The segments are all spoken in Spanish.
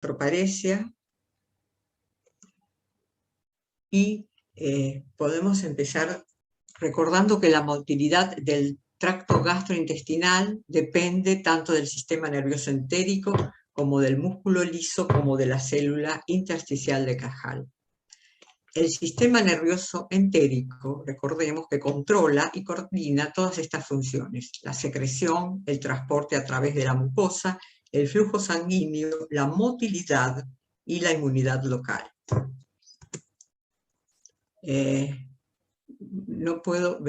paresia y podemos empezar recordando que la motilidad del tracto gastrointestinal depende tanto del sistema nervioso entérico como del músculo liso como de la célula intersticial de Cajal. El sistema nervioso entérico, recordemos que controla y coordina todas estas funciones: la secreción, el transporte a través de la mucosa, el flujo sanguíneo, la motilidad y la inmunidad local. No puedo,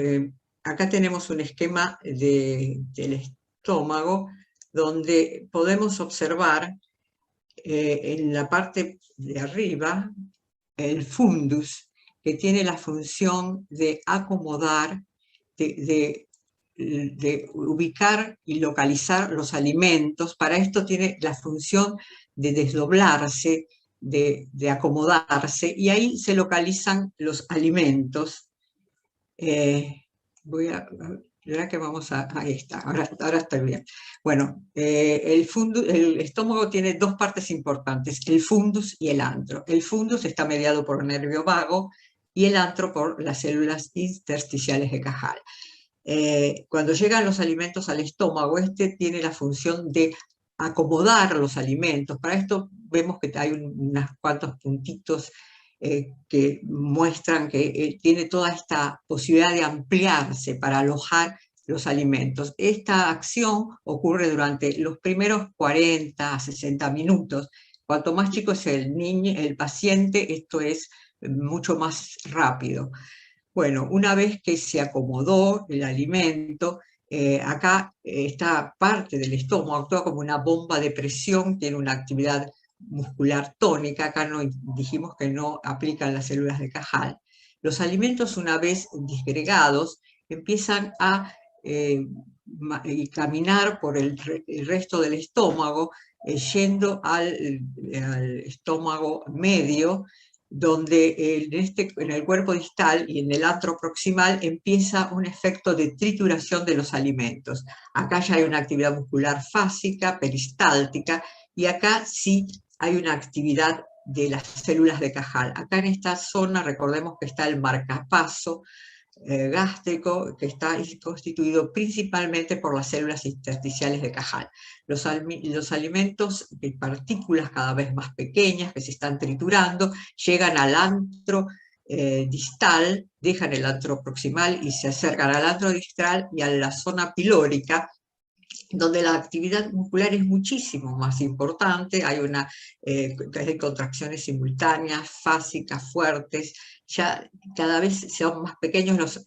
acá tenemos un esquema del estómago donde podemos observar en la parte de arriba el fundus, que tiene la función de acomodar, de ubicar y localizar los alimentos. Para esto tiene la función de desdoblarse, de acomodarse, y ahí se localizan los alimentos. Ahora que vamos a esta, ahora estoy bien. Bueno, el estómago tiene dos partes importantes, el fundus y el antro. El fundus está mediado por el nervio vago y el antro por las células intersticiales de Cajal. Cuando llegan los alimentos al estómago, este tiene la función de acomodar los alimentos. Para esto vemos que hay unos cuantos puntitos que muestran que tiene toda esta posibilidad de ampliarse para alojar los alimentos. Esta acción ocurre durante los primeros 40 a 60 minutos. Cuanto más chico es el niño, el paciente, esto es mucho más rápido. Bueno, una vez que se acomodó el alimento, acá esta parte del estómago actúa como una bomba de presión, tiene una actividad muscular tónica. Acá no, dijimos que no aplican las células de Cajal. Los alimentos, una vez disgregados, empiezan a caminar por el resto del estómago, yendo al estómago medio, donde en el cuerpo distal y en el antro proximal empieza un efecto de trituración de los alimentos. Acá ya hay una actividad muscular fásica, peristáltica, y acá sí hay una actividad de las células de Cajal. Acá en esta zona, recordemos que está el marcapaso gástrico, que está constituido principalmente por las células intersticiales de Cajal. Los alimentos de partículas cada vez más pequeñas que se están triturando llegan al antro distal, dejan el antro proximal y se acercan al antro distal y a la zona pilórica, donde la actividad muscular es muchísimo más importante. Hay contracciones simultáneas, fásicas, fuertes. Ya cada vez son más pequeños los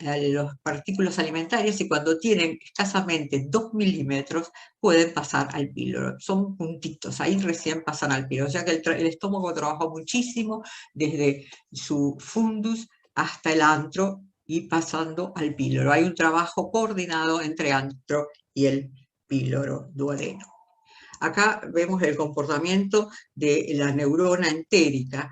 partículas alimentarias, y cuando tienen escasamente 2 milímetros pueden pasar al píloro. Son puntitos, ahí recién pasan al píloro. O sea que el estómago trabaja muchísimo desde su fundus hasta el antro y pasando al píloro. Hay un trabajo coordinado entre antro y el píloro duodeno. Acá vemos el comportamiento de la neurona entérica.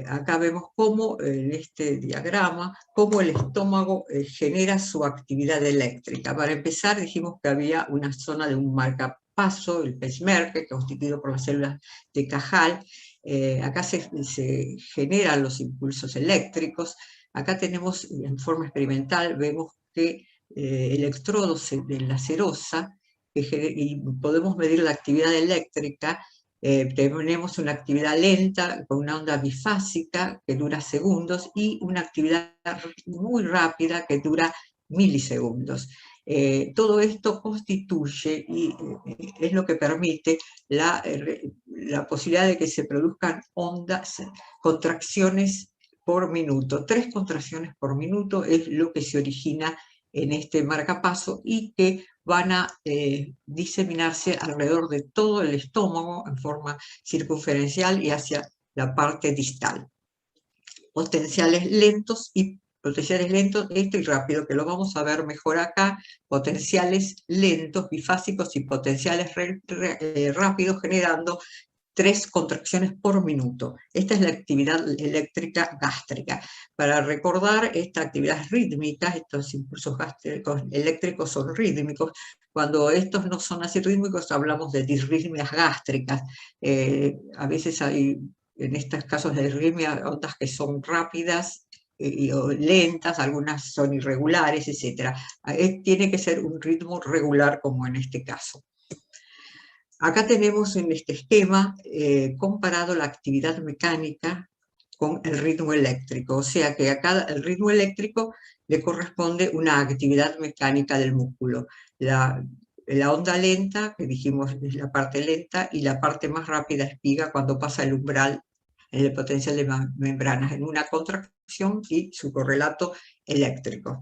Acá vemos cómo, en este diagrama, cómo el estómago genera su actividad eléctrica. Para empezar, dijimos que había una zona de un marcapaso, el pacemaker, constituido por las células de Cajal. Acá se generan los impulsos eléctricos. Acá tenemos, en forma experimental, vemos que electrodos de la serosa, y podemos medir la actividad eléctrica. Tenemos una actividad lenta con una onda bifásica que dura segundos y una actividad muy rápida que dura milisegundos. Todo esto constituye y es lo que permite la posibilidad de que se produzcan ondas, contracciones por minuto. 3 contracciones por minuto es lo que se origina en este marcapaso y que van a diseminarse alrededor de todo el estómago en forma circunferencial y hacia la parte distal. Potenciales lentos, esto y rápido, que lo vamos a ver mejor acá. Potenciales lentos, bifásicos, y potenciales rápidos, generando 3 contracciones por minuto. Esta es la actividad eléctrica gástrica. Para recordar, esta actividad es rítmica, estos impulsos gástricos eléctricos son rítmicos. Cuando estos no son así rítmicos, hablamos de disritmias gástricas. A veces hay, en estos casos de disritmia, ondas que son rápidas o lentas, algunas son irregulares, etc. Tiene que ser un ritmo regular, como en este caso. Acá tenemos en este esquema comparado la actividad mecánica con el ritmo eléctrico, o sea que a el ritmo eléctrico le corresponde una actividad mecánica del músculo. La onda lenta, que dijimos es la parte lenta, y la parte más rápida es espiga cuando pasa el umbral en el potencial de membranas, en una contracción y su correlato eléctrico.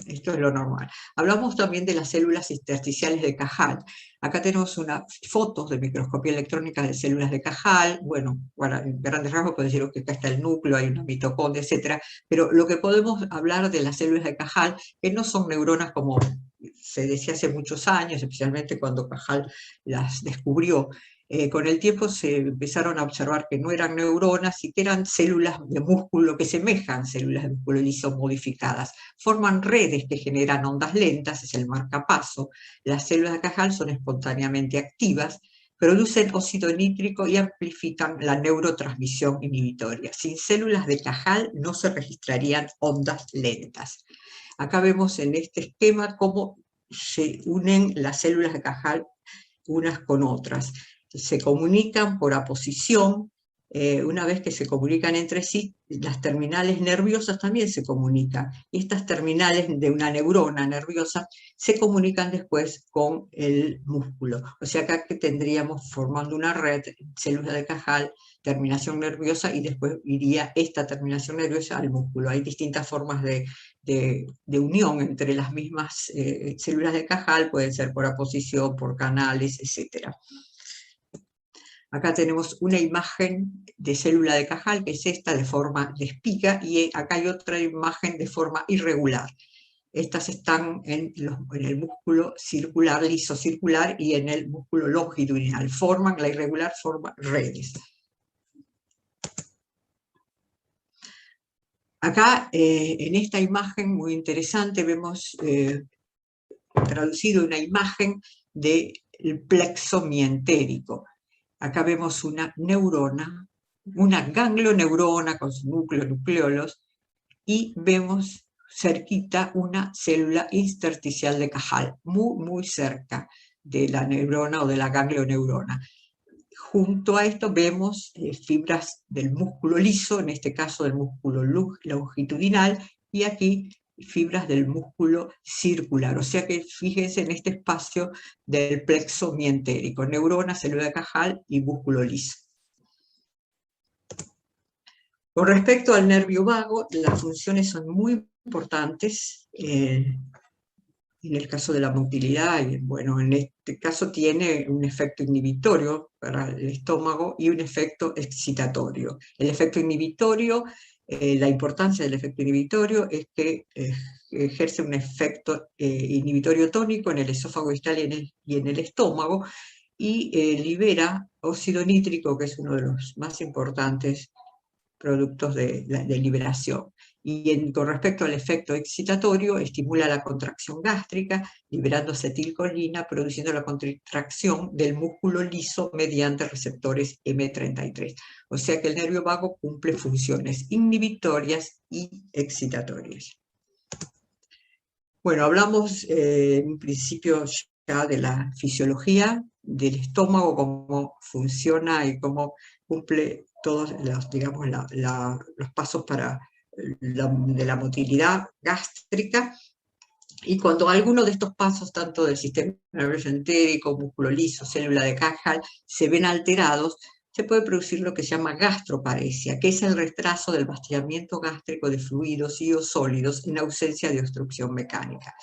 Esto es lo normal. Hablamos también de las células intersticiales de Cajal. Acá tenemos unas fotos de microscopía electrónica de células de Cajal. Bueno, en grandes rasgos puedo decir que acá está el núcleo, hay una mitocondria, etc. Pero lo que podemos hablar de las células de Cajal, que no son neuronas como se decía hace muchos años, especialmente cuando Cajal las descubrió. Con el tiempo se empezaron a observar que no eran neuronas y que eran células de músculo que semejan células de músculo liso modificadas. Forman redes que generan ondas lentas, es el marcapaso. Las células de Cajal son espontáneamente activas, producen óxido nítrico y amplifican la neurotransmisión inhibitoria. Sin células de Cajal no se registrarían ondas lentas. Acá vemos en este esquema cómo se unen las células de Cajal unas con otras. Se comunican por aposición. Una vez que se comunican entre sí, las terminales nerviosas también se comunican. Y estas terminales de una neurona nerviosa se comunican después con el músculo. O sea, acá que tendríamos formando una red, células de Cajal, terminación nerviosa, y después iría esta terminación nerviosa al músculo. Hay distintas formas de unión entre las mismas células de Cajal, pueden ser por aposición, por canales, etc. Acá tenemos una imagen de célula de Cajal, que es esta, de forma de espiga, y acá hay otra imagen de forma irregular. Estas están en el músculo circular, liso circular, y en el músculo longitudinal. La irregular forma redes. Acá, en esta imagen muy interesante, vemos traducido una imagen del plexo mientérico. Acá vemos una neurona, una ganglioneurona con su núcleo, nucleolos, y vemos cerquita una célula intersticial de Cajal, muy cerca de la neurona o de la ganglioneurona. Junto a esto vemos fibras del músculo liso, en este caso del músculo longitudinal, y aquí fibras del músculo circular. O sea que fíjense en este espacio del plexo mientérico, neurona, célula de Cajal y músculo liso. Con respecto al nervio vago, las funciones son muy importantes. En el caso de la motilidad, bueno, en este caso tiene un efecto inhibitorio para el estómago y un efecto excitatorio. El efecto inhibitorio, la importancia del efecto inhibitorio es que ejerce un efecto inhibitorio tónico en el esófago distal y en el estómago, y libera óxido nítrico, que es uno de los más importantes productos de liberación. Y con respecto al efecto excitatorio, estimula la contracción gástrica, liberando acetilcolina, produciendo la contracción del músculo liso mediante receptores M33. O sea que el nervio vago cumple funciones inhibitorias y excitatorias. Bueno, hablamos en un principio ya de la fisiología del estómago, cómo funciona y cómo cumple todos los, digamos, los pasos de la motilidad gástrica. Y cuando alguno de estos pasos, tanto del sistema nervioso entérico, músculo liso, célula de Cajal, se ven alterados, se puede producir lo que se llama gastroparesia, que es el retraso del vaciamiento gástrico de fluidos y o sólidos en ausencia de obstrucción mecánica.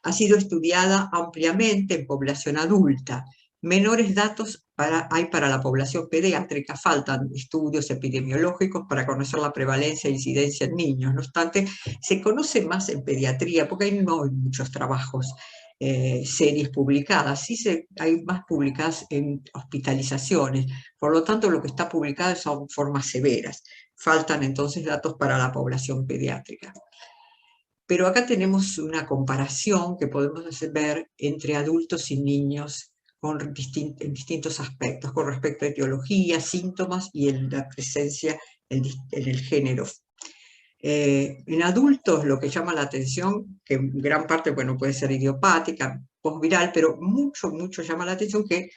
Ha sido estudiada ampliamente en población adulta. Menores datos hay para la población pediátrica, faltan estudios epidemiológicos para conocer la prevalencia e incidencia en niños. No obstante, se conoce más en pediatría, porque ahí no hay muchos trabajos. series publicadas, sí hay más publicadas en hospitalizaciones, por lo tanto lo que está publicado son formas severas. Faltan entonces datos para la población pediátrica. Pero acá tenemos una comparación que podemos ver entre adultos y niños en distintos aspectos, con respecto a etiología, síntomas y en la presencia en el género. En adultos lo que llama la atención, que en gran parte bueno, puede ser idiopática, postviral, pero mucho llama la atención que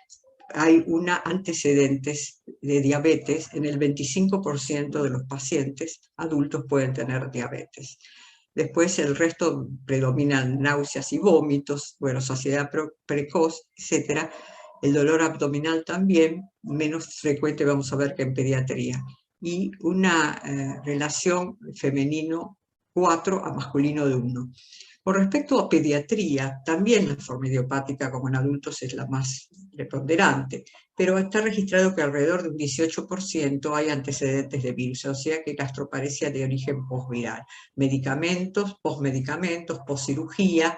hay antecedentes de diabetes. En el 25% de los pacientes adultos pueden tener diabetes. Después el resto predominan náuseas y vómitos, bueno, saciedad precoz, etc. El dolor abdominal también, menos frecuente vamos a ver que en pediatría. Y una relación femenino 4 a masculino de 1. Con respecto a pediatría, también la forma idiopática como en adultos es la más preponderante, pero está registrado que alrededor de un 18% hay antecedentes de virus, o sea que gastroparesia de origen postviral. Medicamentos, postmedicamentos, postcirugía,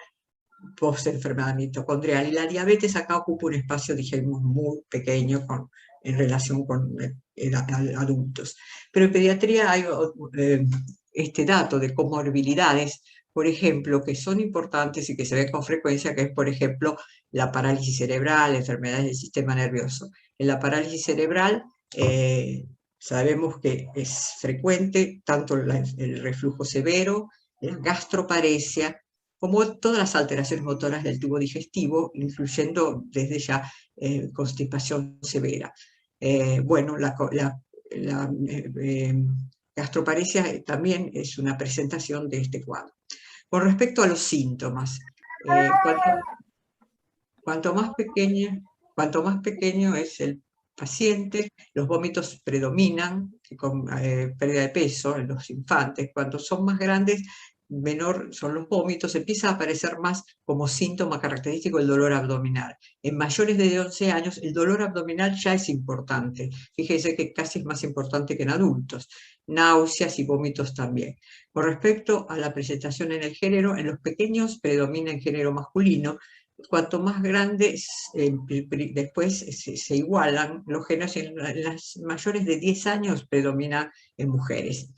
postenfermedad mitocondrial. Y la diabetes acá ocupa un espacio, dijimos, muy pequeño en relación con adultos. Pero en pediatría hay este dato de comorbilidades, por ejemplo, que son importantes y que se ven con frecuencia, que es, por ejemplo, la parálisis cerebral, enfermedades del sistema nervioso. En la parálisis cerebral sabemos que es frecuente tanto el reflujo severo, la gastroparesia, como todas las alteraciones motoras del tubo digestivo, incluyendo desde ya constipación severa. Bueno, la gastroparesia también es una presentación de este cuadro. Con respecto a los síntomas, cuanto más pequeño es el paciente, los vómitos predominan con pérdida de peso en los infantes. Cuando son más grandes, menor son los vómitos, empieza a aparecer más como síntoma característico el dolor abdominal. En mayores de 11 años el dolor abdominal ya es importante. Fíjense que casi es más importante que en adultos. Náuseas y vómitos también. Con respecto a la presentación en el género, en los pequeños predomina en género masculino. Cuanto más grandes, después se igualan los géneros. En las mayores de 10 años predomina en mujeres.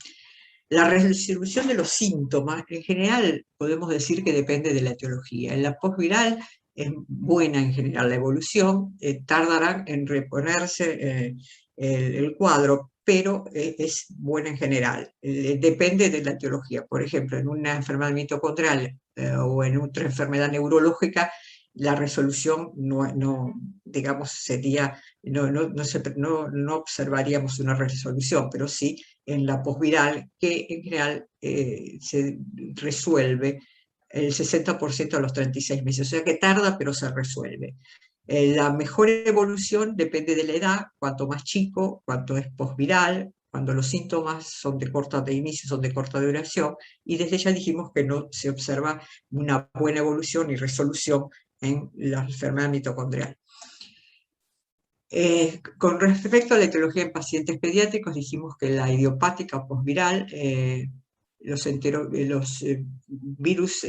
La resolución de los síntomas, en general, podemos decir que depende de la etiología. En la postviral es buena en general la evolución, tardará en reponerse el cuadro, pero es buena en general. Depende de la etiología. Por ejemplo, en una enfermedad mitocondrial o en otra enfermedad neurológica, la resolución digamos, sería, no observaríamos una resolución, pero sí en la posviral, que en general se resuelve el 60% a los 36 meses, o sea que tarda, pero se resuelve. La mejor evolución depende de la edad, cuanto más chico, cuanto es posviral, cuando los síntomas son de inicio, son de corta duración, y desde ya dijimos que no se observa una buena evolución y resolución en la enfermedad mitocondrial. Con respecto a la etiología en pacientes pediátricos, dijimos que la idiopática o postviral, los virus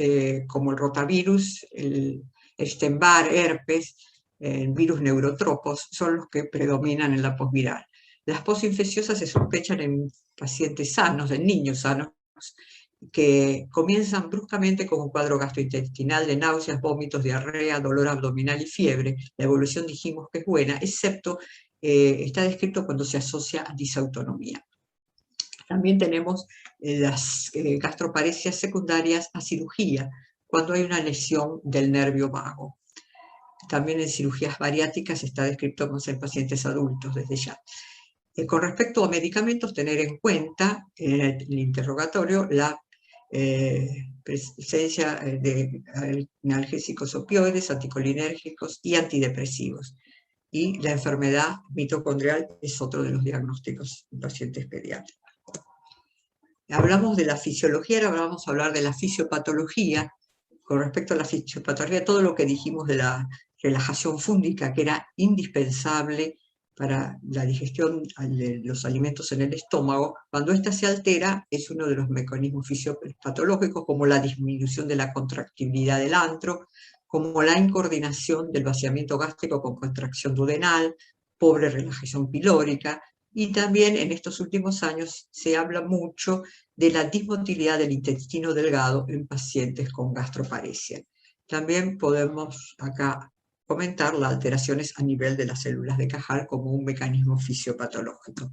como el rotavirus, el Epstein-Barr, herpes, virus neurotropos, son los que predominan en la postviral. Las postinfecciosas se sospechan en pacientes sanos, en niños sanos, que comienzan bruscamente con un cuadro gastrointestinal de náuseas, vómitos, diarrea, dolor abdominal y fiebre. La evolución dijimos que es buena, excepto está descrito cuando se asocia a disautonomía. También tenemos las gastroparesias secundarias a cirugía, cuando hay una lesión del nervio vago. También en cirugías bariátricas está descrito más en pacientes adultos desde ya. Con respecto a medicamentos, tener en cuenta en el interrogatorio la presencia de analgésicos opioides, anticolinérgicos y antidepresivos. Y la enfermedad mitocondrial es otro de los diagnósticos en pacientes pediátricos. Hablamos de la fisiología, ahora vamos a hablar de la fisiopatología. Con respecto a la fisiopatología, todo lo que dijimos de la relajación fúngica, que era indispensable para la digestión de los alimentos en el estómago, cuando ésta se altera, es uno de los mecanismos fisiopatológicos, como la disminución de la contractibilidad del antro, como la incoordinación del vaciamiento gástrico con contracción duodenal, pobre relajación pilórica, y también en estos últimos años se habla mucho de la dismotilidad del intestino delgado en pacientes con gastroparesia. También podemos acá comentar las alteraciones a nivel de las células de Cajal como un mecanismo fisiopatológico.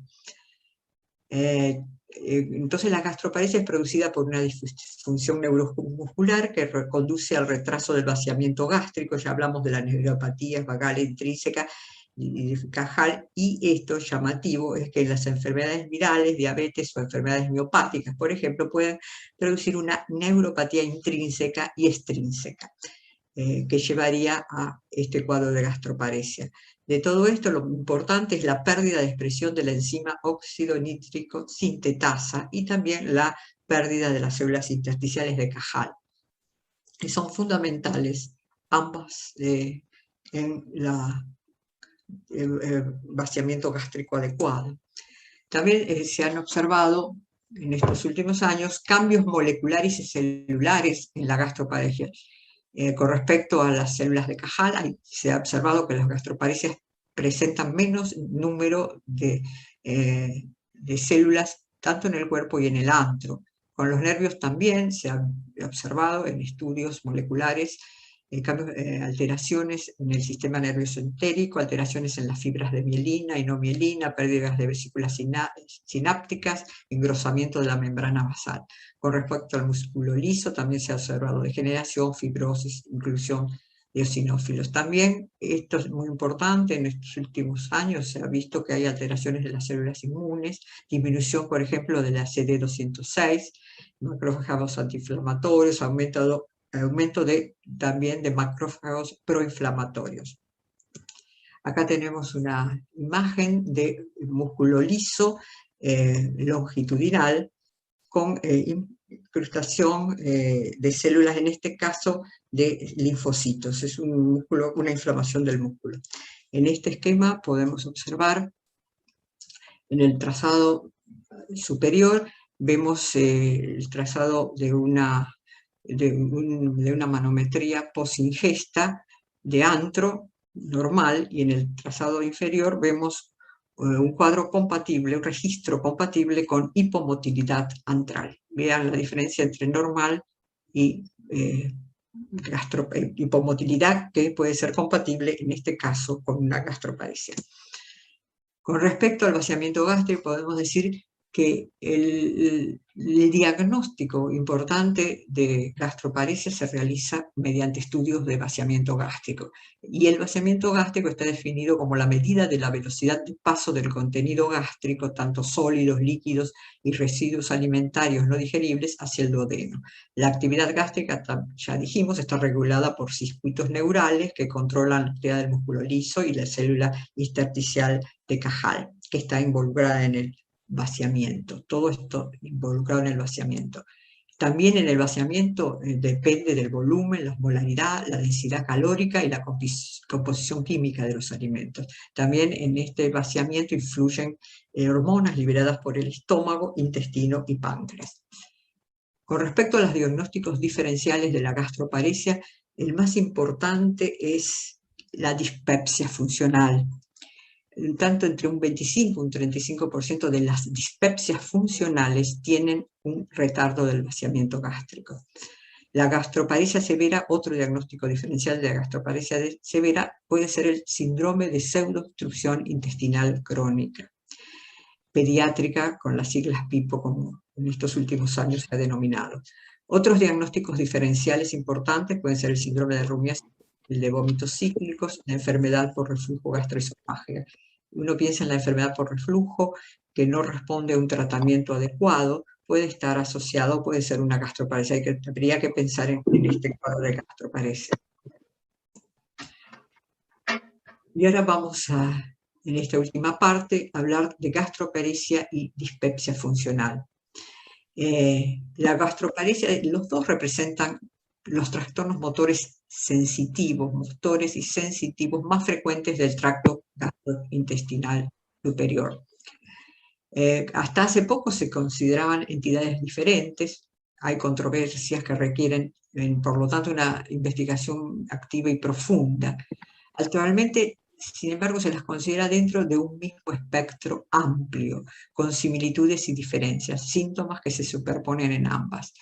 Entonces la gastroparesia es producida por una disfunción neuromuscular que conduce al retraso del vaciamiento gástrico. Ya hablamos de la neuropatía vagal intrínseca y de Cajal, y esto llamativo es que las enfermedades virales, diabetes o enfermedades miopáticas, por ejemplo, pueden producir una neuropatía intrínseca y extrínseca, que llevaría a este cuadro de gastroparesia. De todo esto, lo importante es la pérdida de expresión de la enzima óxido nítrico sintetasa y también la pérdida de las células intersticiales de Cajal, que son fundamentales ambas en el vaciamiento gástrico adecuado. También se han observado en estos últimos años cambios moleculares y celulares en la gastroparesia. Con respecto a las células de Cajal, se ha observado que las gastroparesias presentan menos número de células tanto en el cuerpo y en el antro. Con los nervios también se ha observado en estudios moleculares alteraciones en el sistema nervioso entérico, alteraciones en las fibras de mielina y no mielina, pérdidas de vesículas sinápticas, engrosamiento de la membrana basal. Con respecto al músculo liso, también se ha observado degeneración, fibrosis, inclusión de eosinófilos. También, esto es muy importante, en estos últimos años se ha visto que hay alteraciones de las células inmunes, disminución, por ejemplo, de la CD206, macrófagos antiinflamatorios, aumento también de macrófagos proinflamatorios. Acá tenemos una imagen de músculo liso longitudinal con incrustación de células, en este caso de linfocitos. Es un músculo, una inflamación del músculo. En este esquema podemos observar en el trazado superior, vemos el trazado de una manometría post-ingesta de antro normal, y en el trazado inferior vemos un cuadro compatible, un registro compatible con hipomotilidad antral. Vean la diferencia entre normal y hipomotilidad, que puede ser compatible en este caso con una gastroparesia. Con respecto al vaciamiento gástrico, podemos decir que el diagnóstico importante de gastroparesia se realiza mediante estudios de vaciamiento gástrico. Y el vaciamiento gástrico está definido como la medida de la velocidad de paso del contenido gástrico, tanto sólidos, líquidos y residuos alimentarios no digeribles, hacia el duodeno. La actividad gástrica, ya dijimos, está regulada por circuitos neurales que controlan la actividad del músculo liso y la célula intersticial de Cajal, que está involucrada en el vaciamiento. Todo esto involucrado en el vaciamiento. También en el vaciamiento depende del volumen, la molaridad, la densidad calórica y la composición química de los alimentos. También en este vaciamiento influyen hormonas liberadas por el estómago, intestino y páncreas. Con respecto a los diagnósticos diferenciales de la gastroparesia, el más importante es la dispepsia funcional. Tanto entre un 25 y un 35% de las dispepsias funcionales tienen un retardo del vaciamiento gástrico. La gastroparesia severa, otro diagnóstico diferencial de la gastroparesia severa, puede ser el síndrome de pseudoobstrucción intestinal crónica, pediátrica, con las siglas PIPO, como en estos últimos años se ha denominado. Otros diagnósticos diferenciales importantes pueden ser el síndrome de rumiación, el de vómitos cíclicos, la enfermedad por reflujo gastroesofágico. Uno piensa en la enfermedad por reflujo, que no responde a un tratamiento adecuado, puede estar asociado, puede ser una gastroparesia, y que habría que pensar en este cuadro de gastroparesia. Y ahora vamos a, en esta última parte, hablar de gastroparesia y dispepsia funcional. La gastroparesia, los dos representan los trastornos motores sensitivos, motores y sensitivos más frecuentes del tracto gastrointestinal superior. Hasta hace poco se consideraban entidades diferentes, hay controversias que requieren, por lo tanto, una investigación activa y profunda. Actualmente, sin embargo, se las considera dentro de un mismo espectro amplio, con similitudes y diferencias, síntomas que se superponen en ambas.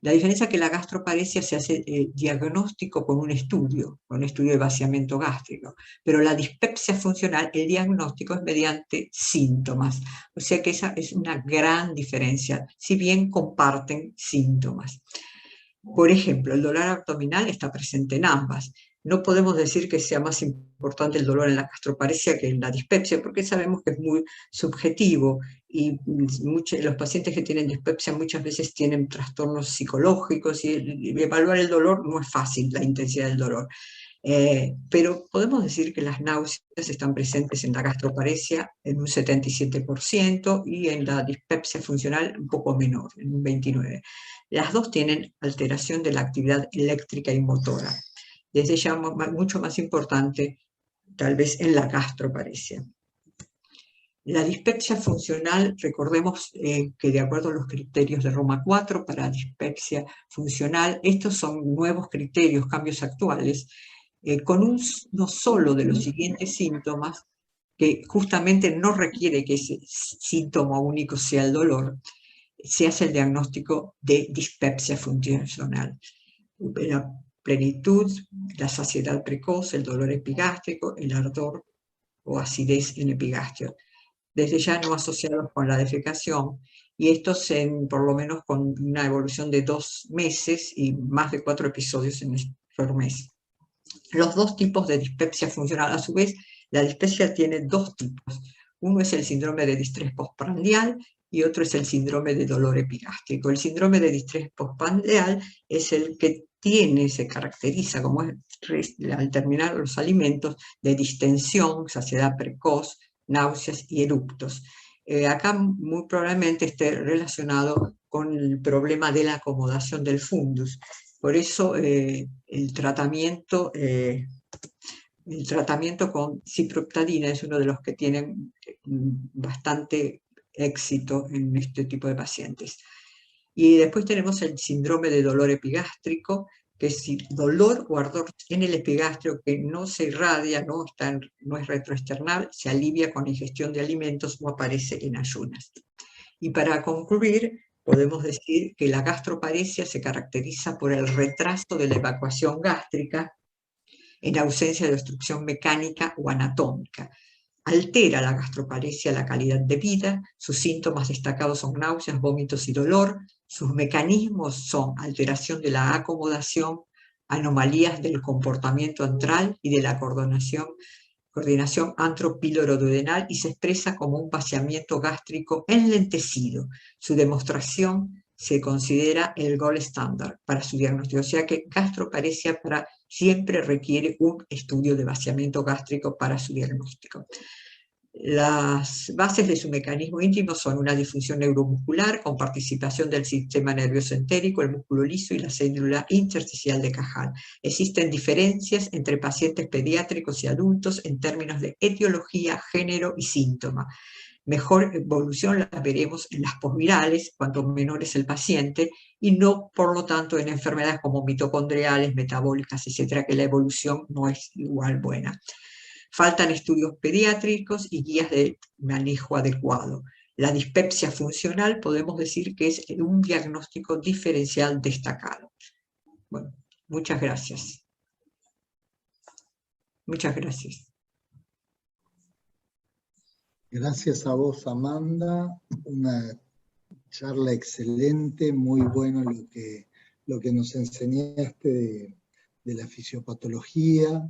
La diferencia es que la gastroparesia se hace diagnóstico con un estudio de vaciamiento gástrico, pero la dispepsia funcional, el diagnóstico es mediante síntomas. O sea que esa es una gran diferencia, si bien comparten síntomas. Por ejemplo, el dolor abdominal está presente en ambas. No podemos decir que sea más importante el dolor en la gastroparesia que en la dispepsia, porque sabemos que es muy subjetivo y los pacientes que tienen dispepsia muchas veces tienen trastornos psicológicos y evaluar el dolor no es fácil, la intensidad del dolor. Pero podemos decir que las náuseas están presentes en la gastroparesia en un 77% y en la dispepsia funcional un poco menor, en un 29%. Las dos tienen alteración de la actividad eléctrica y motora. Desde ya mucho más importante, tal vez, en la gastroparesia. La dispepsia funcional, recordemos que de acuerdo a los criterios de Roma IV para dispepsia funcional, estos son nuevos criterios, cambios actuales, con uno solo de los siguientes síntomas, que justamente no requiere que ese síntoma único sea el dolor, se hace el diagnóstico de dispepsia funcional. La plenitud, la saciedad precoz, el dolor epigástrico, el ardor o acidez en epigastrio, desde ya no asociados con la defecación, y estos por lo menos con una evolución de 2 meses y más de 4 episodios por mes. Los dos tipos de dispepsia funcional, a su vez, la dispepsia tiene dos tipos. Uno es el síndrome de distrés postprandial y otro es el síndrome de dolor epigástrico. El síndrome de distrés postprandial es el que se caracteriza como al terminar los alimentos de distensión, saciedad precoz, náuseas y eructos. Acá muy probablemente esté relacionado con el problema de la acomodación del fundus. Por eso el tratamiento con ciprofloxacina es uno de los que tienen bastante éxito en este tipo de pacientes. Y después tenemos el síndrome de dolor epigástrico, que es dolor o ardor en el epigastrio que no se irradia, no es retroesternal, se alivia con ingestión de alimentos o aparece en ayunas. Y para concluir, podemos decir que la gastroparesia se caracteriza por el retraso de la evacuación gástrica en ausencia de obstrucción mecánica o anatómica. Altera la gastroparesia la calidad de vida, sus síntomas destacados son náuseas, vómitos y dolor, sus mecanismos son alteración de la acomodación, anomalías del comportamiento antral y de la coordinación antropíloro-duodenal, y se expresa como un vaciamiento gástrico enlentecido. Su demostración se considera el gold standard para su diagnóstico, o sea que gastroparesia siempre requiere un estudio de vaciamiento gástrico para su diagnóstico. Las bases de su mecanismo íntimo son una disfunción neuromuscular con participación del sistema nervioso entérico, el músculo liso y la célula intersticial de Cajal. Existen diferencias entre pacientes pediátricos y adultos en términos de etiología, género y síntoma. Mejor evolución la veremos en las posvirales, cuanto menor es el paciente, y no, por lo tanto, en enfermedades como mitocondriales, metabólicas, etcétera, que la evolución no es igual buena. Faltan estudios pediátricos y guías de manejo adecuado. La dispepsia funcional podemos decir que es un diagnóstico diferencial destacado. Bueno, muchas gracias. Muchas gracias. Gracias a vos, Amanda. Una charla excelente, muy bueno lo que nos enseñaste de la fisiopatología,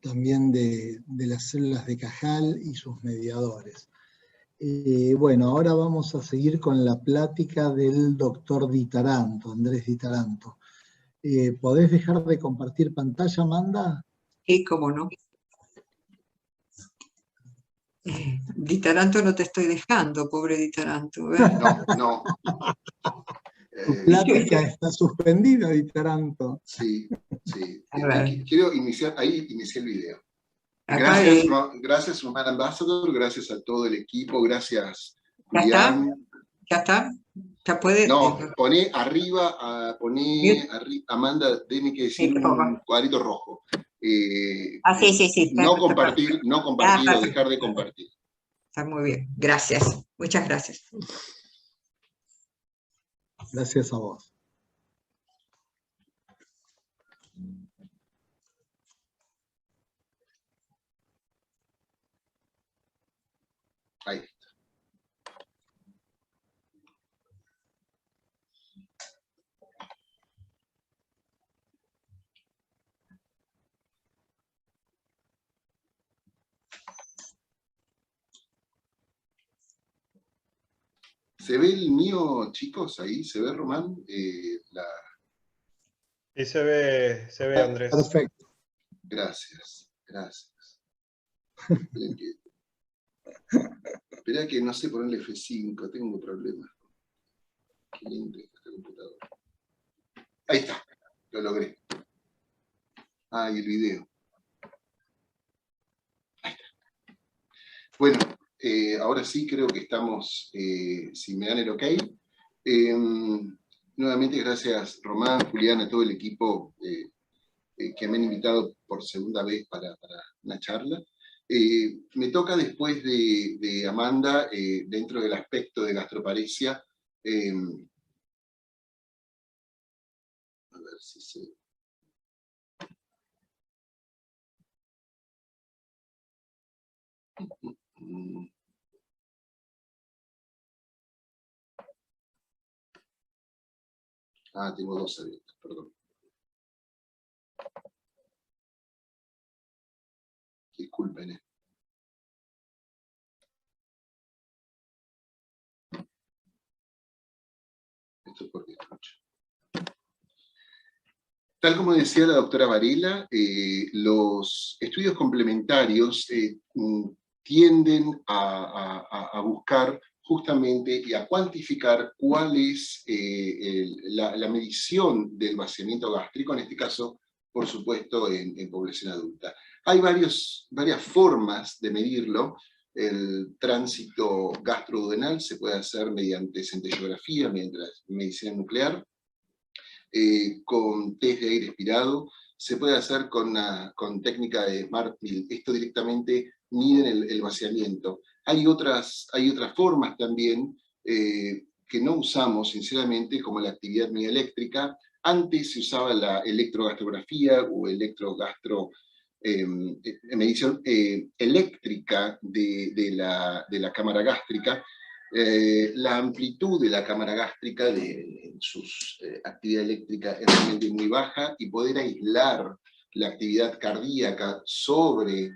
también de las células de Cajal y sus mediadores. Bueno, ahora vamos a seguir con la plática del doctor Di Taranto, Andrés Di Taranto. ¿Podés dejar de compartir pantalla, Amanda? Sí, cómo no. Di Taranto, no te estoy dejando, pobre Di Taranto. No. Tu plática está suspendida, Di Taranto. Sí. Quiero iniciar, ahí inicié el video. Gracias, Román Ambassador, gracias a todo el equipo, gracias, Julián. ¿Ya está? ¿Ya puede? No, poné arriba, Amanda, tiene que decir Sí, un cuadrito rojo. sí, sí. No compartir o perfecto. dejar de compartir. Está muy bien. Gracias. Muchas gracias. Gracias a vos. Ahí. ¿Se ve el mío, chicos? Ahí, ¿se ve, Román? Sí, se ve, Andrés. Perfecto. Gracias. Espera que no sé ponerle F5, tengo problemas. Qué lindo este computador. Ahí está, lo logré. Ah, y el video. Ahí está. Bueno, ahora sí creo que estamos, si me dan el ok. Nuevamente gracias Román, Julián, a todo el equipo que me han invitado por segunda vez para una charla. Me toca después de Amanda, dentro del aspecto de gastroparesia, a ver si se... Ah, tengo dos abiertos, perdón. Disculpen. Esto es porque escucho. Tal como decía la doctora Varela, los estudios complementarios tienden a buscar justamente y a cuantificar cuál es la medición del vaciamiento gástrico, en este caso, por supuesto, en población adulta. Hay varias formas de medirlo. El tránsito gastroduodenal se puede hacer mediante centellografía, mediante la medicina nuclear, con test de aire expirado, se puede hacer con técnica de Smart Pill. Esto directamente mide el vaciamiento. Hay otras formas también que no usamos, sinceramente, como la actividad mioeléctrica. Antes se usaba la electrogastrografía o medición eléctrica de la cámara gástrica. La amplitud de la cámara gástrica en sus actividad eléctrica es realmente muy baja, y poder aislar la actividad cardíaca sobre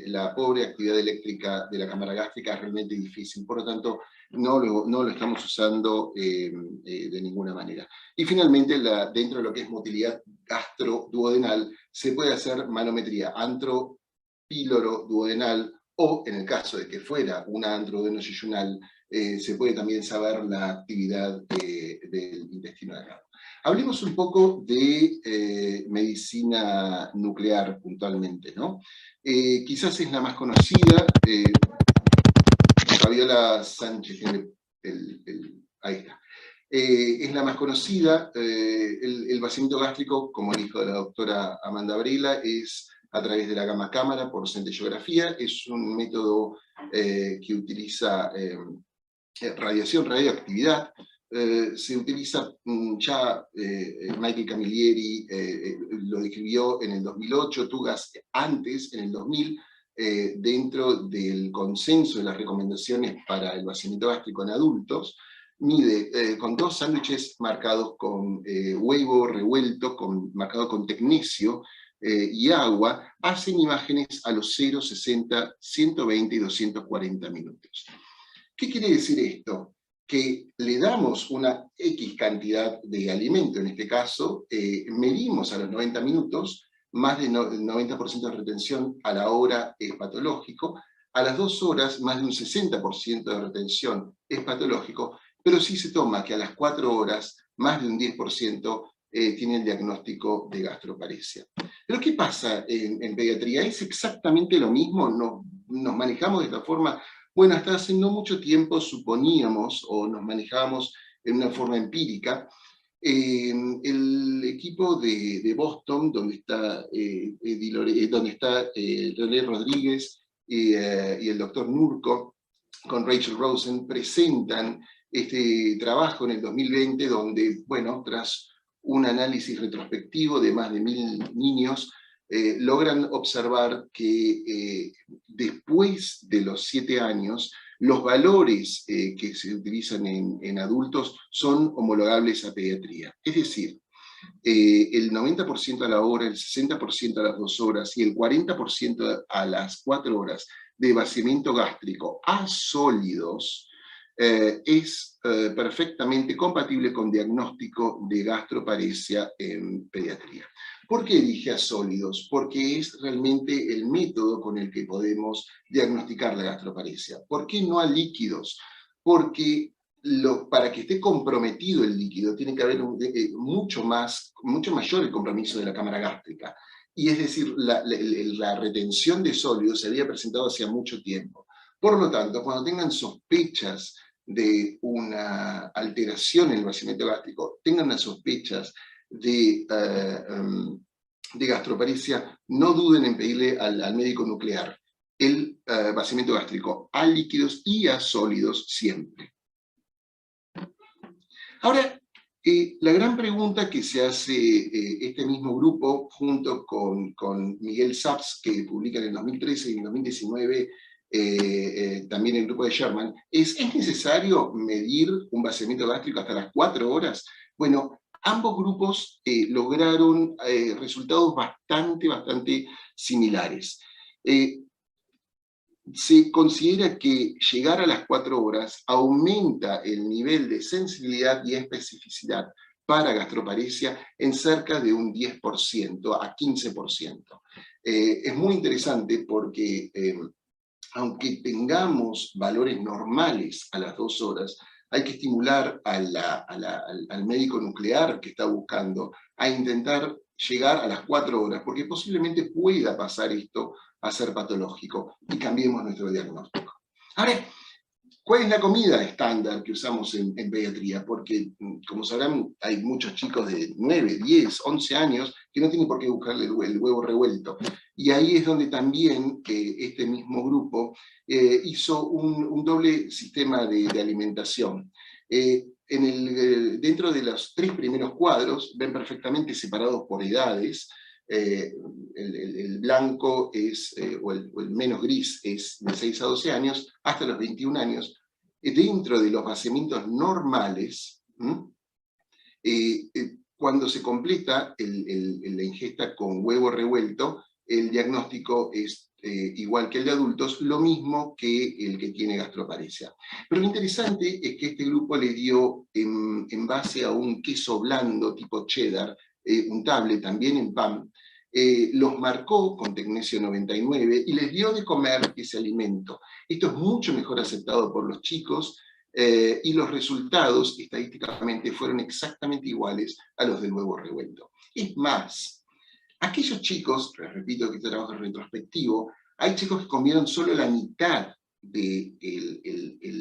la pobre actividad eléctrica de la cámara gástrica es realmente difícil. Por lo tanto, no lo estamos usando de ninguna manera. Y finalmente, dentro de lo que es motilidad gastroduodenal, se puede hacer manometría antropíloro duodenal, o en el caso de que fuera una antroduodenojejunal, se puede también saber la actividad del intestino delgado. Hablemos un poco de medicina nuclear puntualmente, ¿no? Quizás es la más conocida. Fabiola Sánchez tiene ahí está. Es la más conocida. El vaciamiento gástrico, como dijo la doctora Amanda Varela, es a través de la gamma cámara por centellografía. Es un método que utiliza radiación, radioactividad. Se utiliza ya, Michael Camilleri lo describió en el 2008, Tugas antes, en el 2000, dentro del consenso de las recomendaciones para el vaciamiento gástrico en adultos. Mide con 2 sándwiches marcados con huevo revuelto, marcado con tecnecio y agua, hacen imágenes a los 0, 60, 120 y 240 minutos. ¿Qué quiere decir esto? Que le damos una X cantidad de alimento, en este caso, medimos a los 90 minutos, más de 90% de retención a la hora es patológico, a las 2 horas más de un 60% de retención es patológico, pero sí se toma que a las 4 horas más de un 10% tiene el diagnóstico de gastroparesia. Pero ¿qué pasa en pediatría? ¿Es exactamente lo mismo? ¿Nos manejamos de esta forma Bueno, hasta hace no mucho tiempo suponíamos o nos manejábamos en una forma empírica. El equipo de Boston, donde está René Rodríguez y el doctor Nurko, con Rachel Rosen, presentan este trabajo en el 2020, donde, bueno, tras un análisis retrospectivo de más de 1000 niños, logran observar que después de los 7 años, los valores que se utilizan en adultos son homologables a pediatría. Es decir, el 90% a la hora, el 60% a las 2 horas y el 40% a las 4 horas de vaciamiento gástrico a sólidos es perfectamente compatible con diagnóstico de gastroparesia en pediatría. ¿Por qué dije a sólidos? Porque es realmente el método con el que podemos diagnosticar la gastroparesia. ¿Por qué no a líquidos? Porque para que esté comprometido el líquido tiene que haber mucho mayor el compromiso de la cámara gástrica. Y es decir, la retención de sólidos se había presentado hacía mucho tiempo. Por lo tanto, cuando tengan sospechas de una alteración en el vaciamiento gástrico, tengan las sospechas de gastroparesia, no duden en pedirle al médico nuclear el vaciamiento gástrico a líquidos y a sólidos siempre. Ahora, la gran pregunta que se hace este mismo grupo, junto con Miguel Saps, que publica en el 2013 y en el 2019, también el grupo de Sherman, ¿es necesario medir un vaciamiento gástrico hasta las 4 horas? Bueno, ambos grupos lograron resultados bastante similares. Se considera que llegar a las 4 horas aumenta el nivel de sensibilidad y especificidad para gastroparesia en cerca de un 10% a 15%. Es muy interesante porque aunque tengamos valores normales a las 2 horas, hay que estimular al médico nuclear que está buscando a intentar llegar a las 4 horas, porque posiblemente pueda pasar esto a ser patológico y cambiemos nuestro diagnóstico. Ahora, ¿cuál es la comida estándar que usamos en pediatría? Porque, como sabrán, hay muchos chicos de 9, 10, 11 años que no tienen por qué buscarle el huevo revuelto. Y ahí es donde también este mismo grupo hizo un doble sistema de alimentación. Dentro de los 3 primeros cuadros, ven perfectamente separados por edades. El blanco o el menos gris es de 6 a 12 años, hasta los 21 años. Dentro de los vaciamientos normales, cuando se completa la ingesta con huevo revuelto, el diagnóstico es igual que el de adultos, lo mismo que el que tiene gastroparesia. Pero lo interesante es que este grupo le dio, en base a un queso blando tipo cheddar, untable también en pan, los marcó con tecnesio 99 y les dio de comer ese alimento. Esto es mucho mejor aceptado por los chicos y los resultados estadísticamente fueron exactamente iguales a los del huevo revuelto. Es más, aquellos chicos, les repito que este trabajo es retrospectivo, hay chicos que comieron solo la mitad del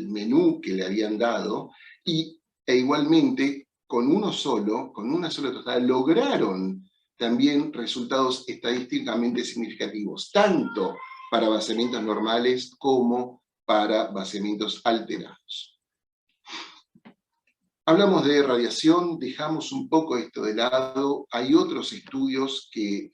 menú que le habían dado e igualmente con una sola tostada lograron también resultados estadísticamente significativos, tanto para vaciamientos normales como para vaciamientos alterados. Hablamos de radiación, dejamos un poco esto de lado. Hay otros estudios que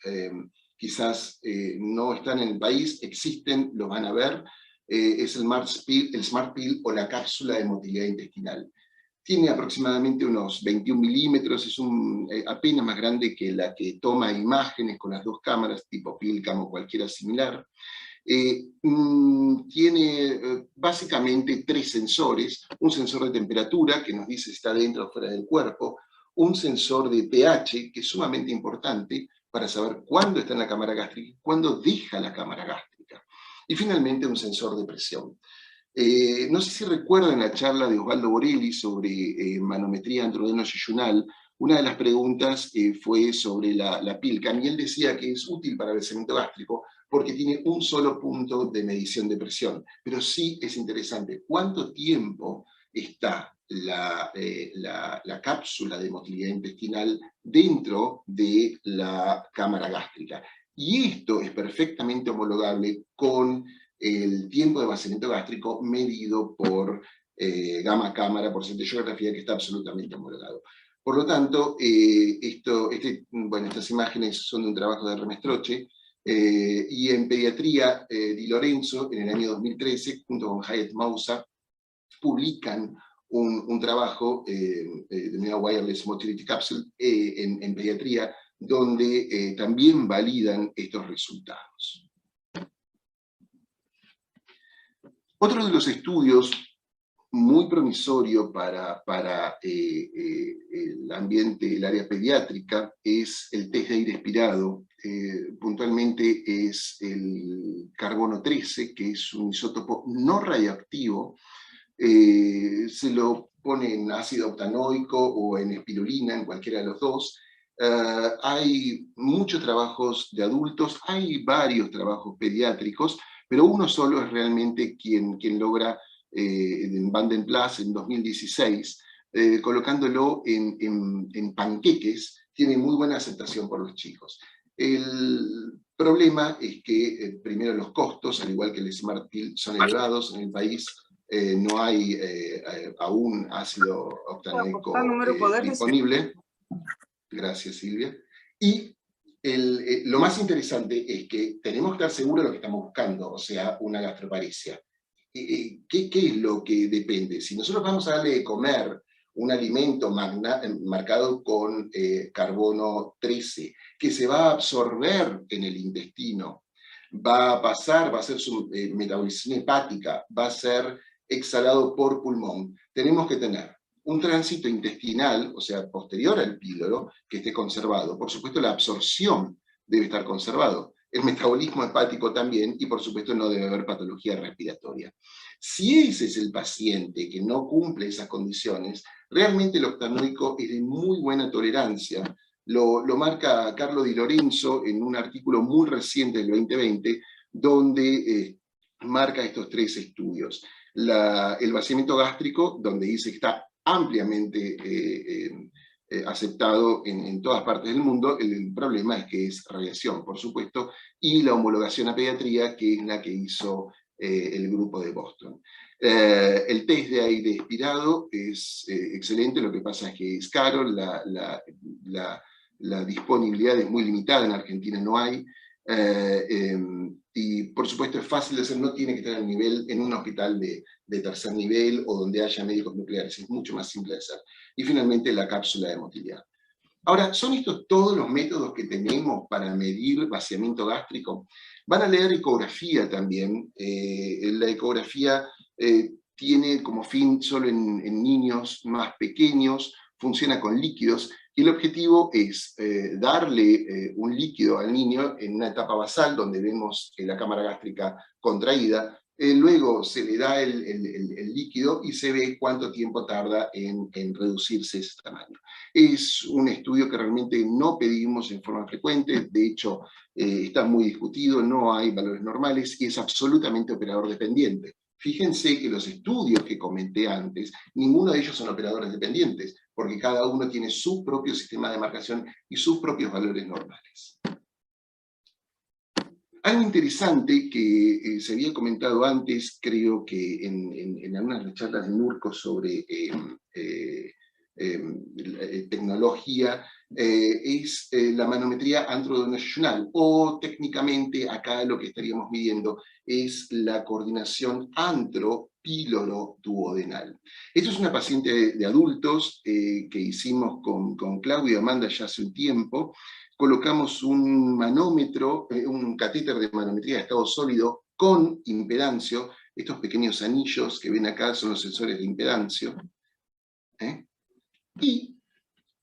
quizás no están en el país, existen, los van a ver. Es el Smart Pill o la cápsula de motilidad intestinal. Tiene aproximadamente unos 21 milímetros, es apenas más grande que la que toma imágenes con las 2 cámaras, tipo Pilcam o cualquiera similar. Tiene básicamente 3 sensores, un sensor de temperatura que nos dice si está dentro o fuera del cuerpo, un sensor de pH que es sumamente importante para saber cuándo está en la cámara gástrica y cuándo deja la cámara gástrica, y finalmente un sensor de presión. No sé si recuerdan la charla de Osvaldo Borelli sobre manometría androdeno-yeyunal. Una de las preguntas fue sobre la Pilcam, y él decía que es útil para el vaciamiento gástrico porque tiene un solo punto de medición de presión. Pero sí es interesante cuánto tiempo está la cápsula de motilidad intestinal dentro de la cámara gástrica. Y esto es perfectamente homologable con el tiempo de vaciamiento gástrico medido por gamma cámara, por centellografía, que está absolutamente homologado. Por lo tanto, estas imágenes son de un trabajo de Remestroche, y en pediatría, Di Lorenzo, en el año 2013, junto con Hayat Moussa, publican un trabajo denominado Wireless Motility Capsule en pediatría, donde también validan estos resultados. Otro de los estudios muy promisorio para el ambiente, el área pediátrica, es el test de aire expirado. Puntualmente es el carbono 13, que es un isótopo no radioactivo. Se lo pone en ácido octanoico o en espirulina, en cualquiera de los dos. Hay muchos trabajos de adultos, hay varios trabajos pediátricos, pero uno solo es realmente quien logra, en Vandenplas en 2016, colocándolo en panqueques, tiene muy buena aceptación por los chicos. El problema es que, primero, los costos, al igual que el Smart Pill, son elevados en el país. No hay aún ácido octanoico disponible. Gracias, Silvia. Y lo más interesante es que tenemos que estar seguros de lo que estamos buscando, o sea, una gastroparesia. ¿Qué es lo que depende? Si nosotros vamos a darle de comer un alimento marcado con carbono 13, que se va a absorber en el intestino, va a hacer su metabolización hepática, va a ser exhalado por pulmón, tenemos que tener un tránsito intestinal, o sea, posterior al píloro, que esté conservado. Por supuesto, la absorción debe estar conservado. El metabolismo hepático también, y por supuesto no debe haber patología respiratoria. Si ese es el paciente que no cumple esas condiciones, realmente el octanoico es de muy buena tolerancia. Lo marca Carlo Di Lorenzo en un artículo muy reciente del 2020, donde marca estos 3 estudios. El vaciamiento gástrico, donde dice que está ampliamente aceptado en todas partes del mundo. El problema es que es radiación, por supuesto, y la homologación a pediatría, que es la que hizo el grupo de Boston. El test de aire expirado es excelente, lo que pasa es que es caro, la disponibilidad es muy limitada, en Argentina no hay, y por supuesto es fácil de hacer, no tiene que estar en nivel en un hospital de tercer nivel o donde haya médicos nucleares, es mucho más simple de hacer. Y finalmente la cápsula de motilidad. Ahora, ¿son estos todos los métodos que tenemos para medir vaciamiento gástrico? Van a leer ecografía también. La ecografía tiene como fin solo en niños más pequeños, funciona con líquidos, y el objetivo es darle un líquido al niño en una etapa basal, donde vemos la cámara gástrica contraída, luego se le da el líquido y se ve cuánto tiempo tarda en reducirse ese tamaño. Es un estudio que realmente no pedimos en forma frecuente, de hecho está muy discutido, no hay valores normales y es absolutamente operador dependiente. Fíjense que los estudios que comenté antes, ninguno de ellos son operadores dependientes, porque cada uno tiene su propio sistema de marcación y sus propios valores normales. Algo interesante que se había comentado antes, creo que en algunas de las charlas de Nurco sobre tecnología, es la manometría antrodenojejunal, o técnicamente acá lo que estaríamos midiendo es la coordinación antro-píloro-duodenal. Esto es una paciente de adultos que hicimos con Claudia y Amanda ya hace un tiempo. Colocamos un manómetro, un catéter de manometría de estado sólido con impedancio. Estos pequeños anillos que ven acá son los sensores de impedancio. Y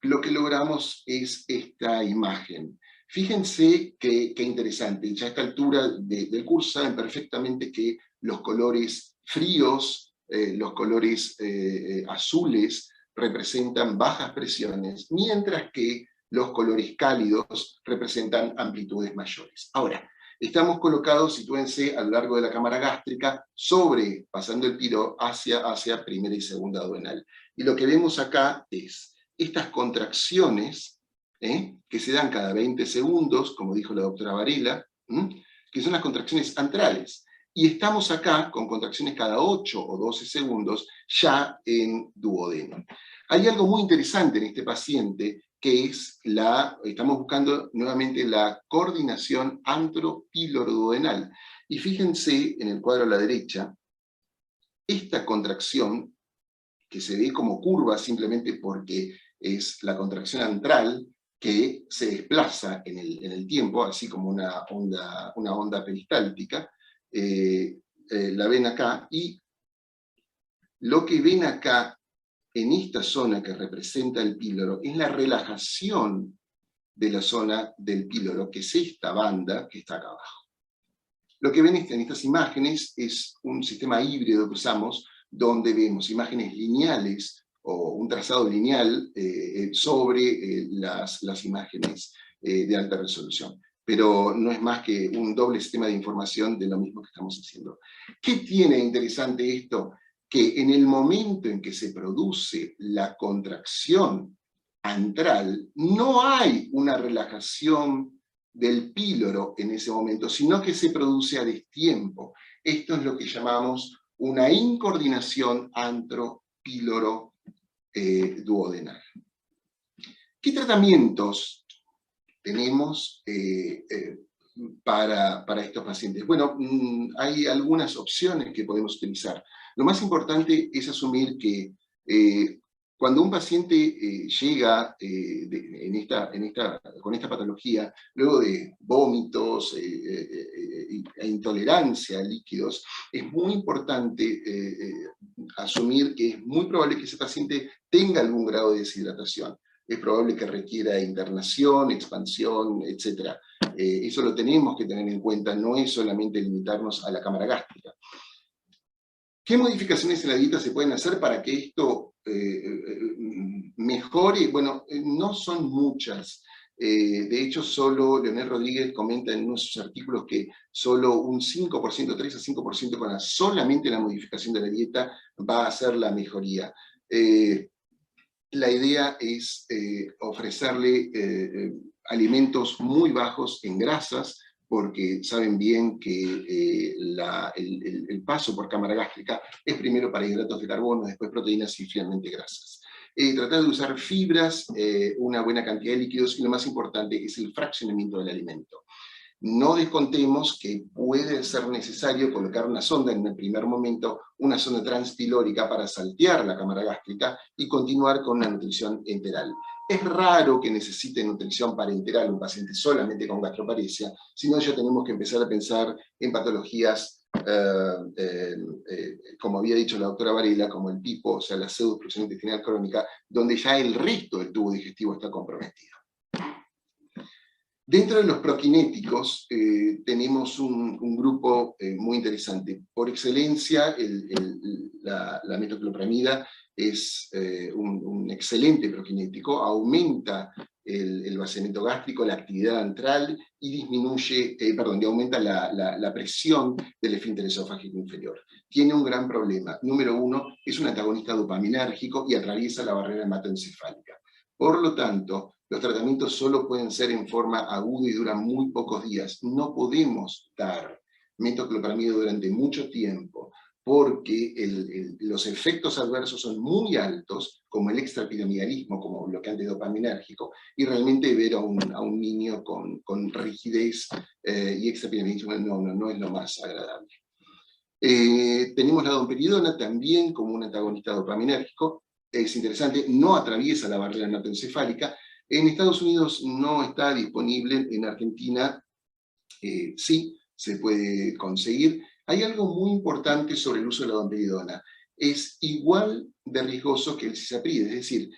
lo que logramos es esta imagen. Fíjense qué interesante, ya a esta altura del curso saben perfectamente que los colores fríos, los colores azules representan bajas presiones, mientras que los colores cálidos representan amplitudes mayores. Ahora, Estamos colocados, sitúense, a lo largo de la cámara gástrica, pasando el pilo hacia primera y segunda duodenal. Y lo que vemos acá es estas contracciones, que se dan cada 20 segundos, como dijo la doctora Varela, que son las contracciones antrales. Y estamos acá con contracciones cada 8 o 12 segundos, ya en duodeno. Hay algo muy interesante en este paciente, que es estamos buscando nuevamente la coordinación antropiloroduodenal. Y fíjense en el cuadro a la derecha, esta contracción, que se ve como curva simplemente porque es la contracción antral, que se desplaza en el tiempo, así como una onda peristáltica, la ven acá, y lo que ven acá, en esta zona que representa el píloro, es la relajación de la zona del píloro, que es esta banda que está acá abajo. Lo que ven en estas imágenes es un sistema híbrido que usamos, donde vemos imágenes lineales, o un trazado lineal sobre las imágenes de alta resolución. Pero no es más que un doble sistema de información de lo mismo que estamos haciendo. ¿Qué tiene interesante esto? Que en el momento en que se produce la contracción antral, no hay una relajación del píloro en ese momento, sino que se produce a destiempo. Esto es lo que llamamos una incoordinación antro-píloro-duodenal. ¿Qué tratamientos tenemos para estos pacientes? Bueno, hay algunas opciones que podemos utilizar. Lo más importante es asumir que cuando un paciente llega con esta patología, luego de vómitos e intolerancia a líquidos, es muy importante asumir que es muy probable que ese paciente tenga algún grado de deshidratación. Es probable que requiera internación, expansión, etc. Eso lo tenemos que tener en cuenta, no es solamente limitarnos a la cámara gástrica. ¿Qué modificaciones en la dieta se pueden hacer para que esto mejore? Bueno, no son muchas. De hecho, solo Leonel Rodríguez comenta en uno de sus artículos que solo un 5%, 3 a 5% con solamente la modificación de la dieta va a hacer la mejoría. La idea es ofrecerle alimentos muy bajos en grasas, porque saben bien que el paso por cámara gástrica es primero para hidratos de carbono, después proteínas y finalmente grasas. Tratar de usar fibras, una buena cantidad de líquidos, y lo más importante es el fraccionamiento del alimento. No descontemos que puede ser necesario colocar una sonda en el primer momento, una sonda transpilórica para saltear la cámara gástrica y continuar con una nutrición enteral. Es raro que necesite nutrición parenteral un paciente solamente con gastroparesia, sino ya tenemos que empezar a pensar en patologías, como había dicho la doctora Varela, como el PIPO, o sea, la pseudoobstrucción intestinal crónica, donde ya el resto del tubo digestivo está comprometido. Dentro de los prokinéticos tenemos un grupo muy interesante. Por excelencia, la metoclopramida es un excelente prokinético, aumenta el vaciamiento gástrico, la actividad antral y disminuye, y aumenta la presión del esfínter esofágico inferior. Tiene un gran problema. Número 1, es un antagonista dopaminérgico y atraviesa la barrera hematoencefálica. Por lo tanto, los tratamientos solo pueden ser en forma aguda y duran muy pocos días. No podemos dar metoclopramida durante mucho tiempo, porque los efectos adversos son muy altos, como el extrapiramidalismo, como bloqueante dopaminérgico, y realmente ver a un niño con rigidez y extrapiramidalismo no es lo más agradable. Tenemos la domperidona también como un antagonista dopaminérgico. Es interesante, no atraviesa la barrera hematoencefálica. En Estados Unidos no está disponible, en Argentina sí se puede conseguir. Hay algo muy importante sobre el uso de la domperidona. Es igual de riesgoso que el cisapride, es decir,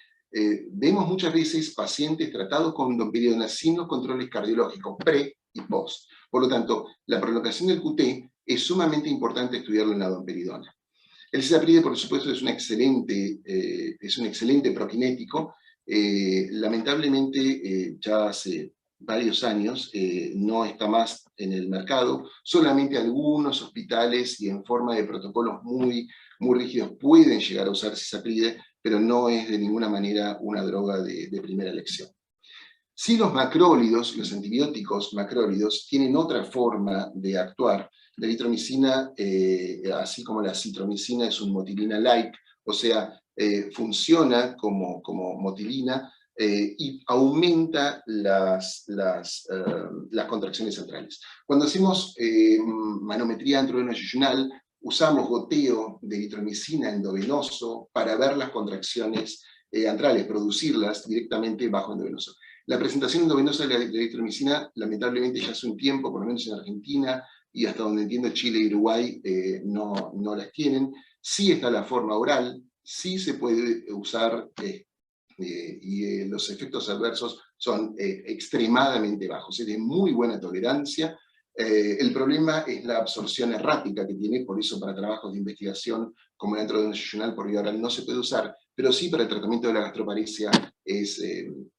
vemos muchas veces pacientes tratados con domperidona sin los controles cardiológicos, pre y post. Por lo tanto, la prolongación del QT es sumamente importante estudiarlo en la domperidona. El cisapride, por supuesto, es un excelente prokinético. Lamentablemente, ya hace varios años, no está más en el mercado. Solamente algunos hospitales y en forma de protocolos muy rígidos pueden llegar a usar cisapride, pero no es de ninguna manera una droga de primera elección. Sí, los macrólidos, los antibióticos macrólidos, tienen otra forma de actuar. La eritromicina, así como la citromicina, es un motilina-like, o sea, funciona como motilina y aumenta las contracciones centrales. Cuando hacemos manometría endovenoyuyunal, usamos goteo de eritromicina endovenoso para ver las contracciones antrales, producirlas directamente bajo endovenoso. La presentación endovenosa de la eritromicina, lamentablemente ya hace un tiempo, por lo menos en Argentina, y hasta donde entiendo Chile y Uruguay, no las tienen. Sí está la forma oral, sí se puede usar, y los efectos adversos son extremadamente bajos, es de muy buena tolerancia. El problema es la absorción errática que tiene, por eso para trabajos de investigación como el endovenoyunal por vía oral no se puede usar, pero sí para el tratamiento de la gastroparesia es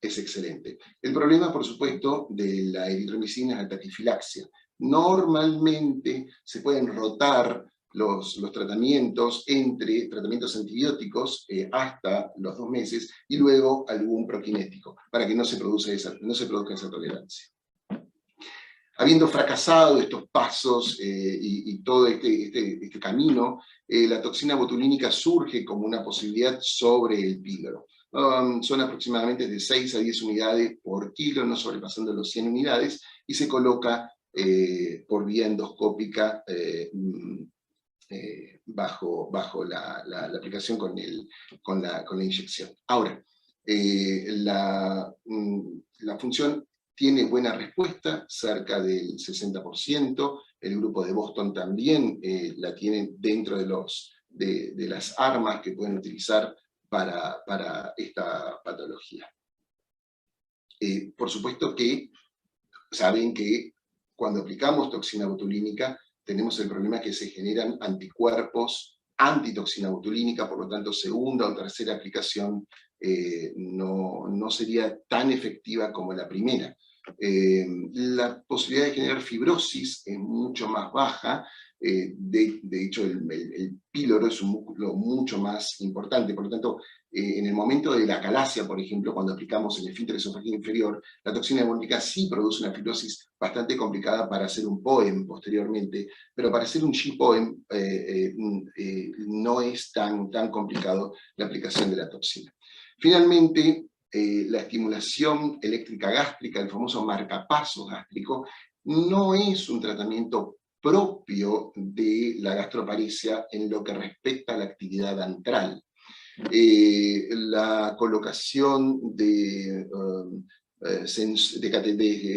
excelente. El problema, por supuesto, de la eritromicina es la tatifilaxia. Normalmente se pueden rotar los tratamientos entre tratamientos antibióticos hasta los 2 meses y luego algún prokinético, para que no se produzca esa tolerancia. Habiendo fracasado estos pasos y todo este camino, la toxina botulínica surge como una posibilidad sobre el píloro. Son aproximadamente de 6 a 10 unidades por kilo, no sobrepasando los 100 unidades, y se coloca por vía endoscópica bajo la aplicación con la inyección. Ahora, la función tiene buena respuesta, cerca del 60%, el grupo de Boston también la tiene dentro de las armas que pueden utilizar para esta patología. Por supuesto que saben que cuando aplicamos toxina botulínica tenemos el problema que se generan anticuerpos antitoxina botulínica, por lo tanto segunda o tercera aplicación no sería tan efectiva como la primera. La posibilidad de generar fibrosis es mucho más baja, de hecho el píloro es un músculo mucho más importante, por lo tanto en el momento de la calasia, por ejemplo, cuando aplicamos el esfínter esofágico inferior, la toxina botulínica sí produce una fibrosis bastante complicada para hacer un POEM posteriormente, pero para hacer un G-POEM no es tan complicado la aplicación de la toxina. Finalmente, la estimulación eléctrica gástrica, el famoso marcapaso gástrico, no es un tratamiento propio de la gastroparesia en lo que respecta a la actividad antral. La colocación de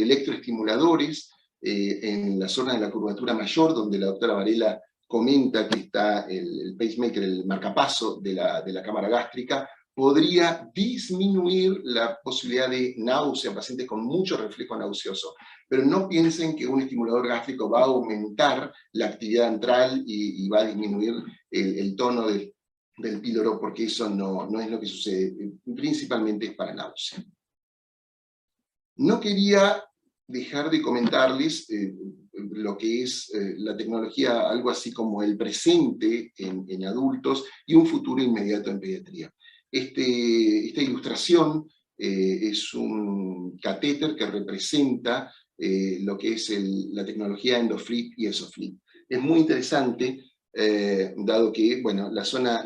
electroestimuladores en la zona de la curvatura mayor, donde la doctora Varela comenta que está el pacemaker, el marcapaso de la cámara gástrica, podría disminuir la posibilidad de náusea en pacientes con mucho reflejo nauseoso. Pero no piensen que un estimulador gástrico va a aumentar la actividad antral y va a disminuir el tono del píloro, porque eso no es lo que sucede. Principalmente es para náusea. No quería dejar de comentarles lo que es la tecnología, algo así como el presente en adultos y un futuro inmediato en pediatría. Esta ilustración es un catéter que representa lo que es la tecnología EndoFlip y ESOFlip. Es muy interesante, dado que bueno, la zona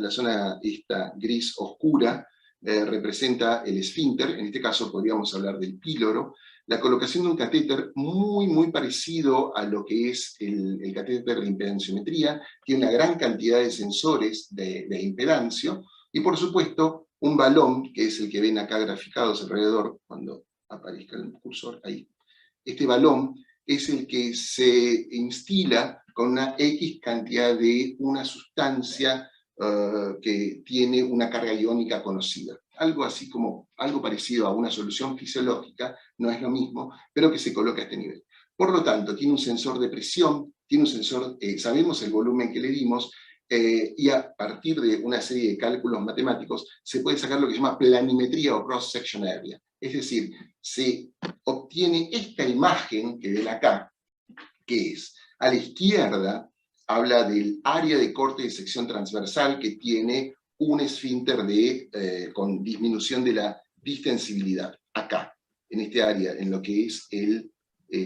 esta gris oscura representa el esfínter, en este caso podríamos hablar del píloro. La colocación de un catéter muy parecido a lo que es el catéter de impedanciometría, tiene una gran cantidad de sensores de impedancio, y por supuesto un balón, que es el que ven acá graficados alrededor, cuando aparezca el cursor ahí. Este balón es el que se instila con una X cantidad de una sustancia que tiene una carga iónica conocida. Algo así como, algo parecido a una solución fisiológica, no es lo mismo, pero que se coloca a este nivel. Por lo tanto, tiene un sensor de presión, tiene un sensor, sabemos el volumen que le dimos, y a partir de una serie de cálculos matemáticos se puede sacar lo que se llama planimetría o cross-section area. Es decir, se obtiene esta imagen que ven acá, que es, a la izquierda, habla del área de corte de sección transversal que tiene un esfínter con disminución de la distensibilidad, acá, en este área, en lo que es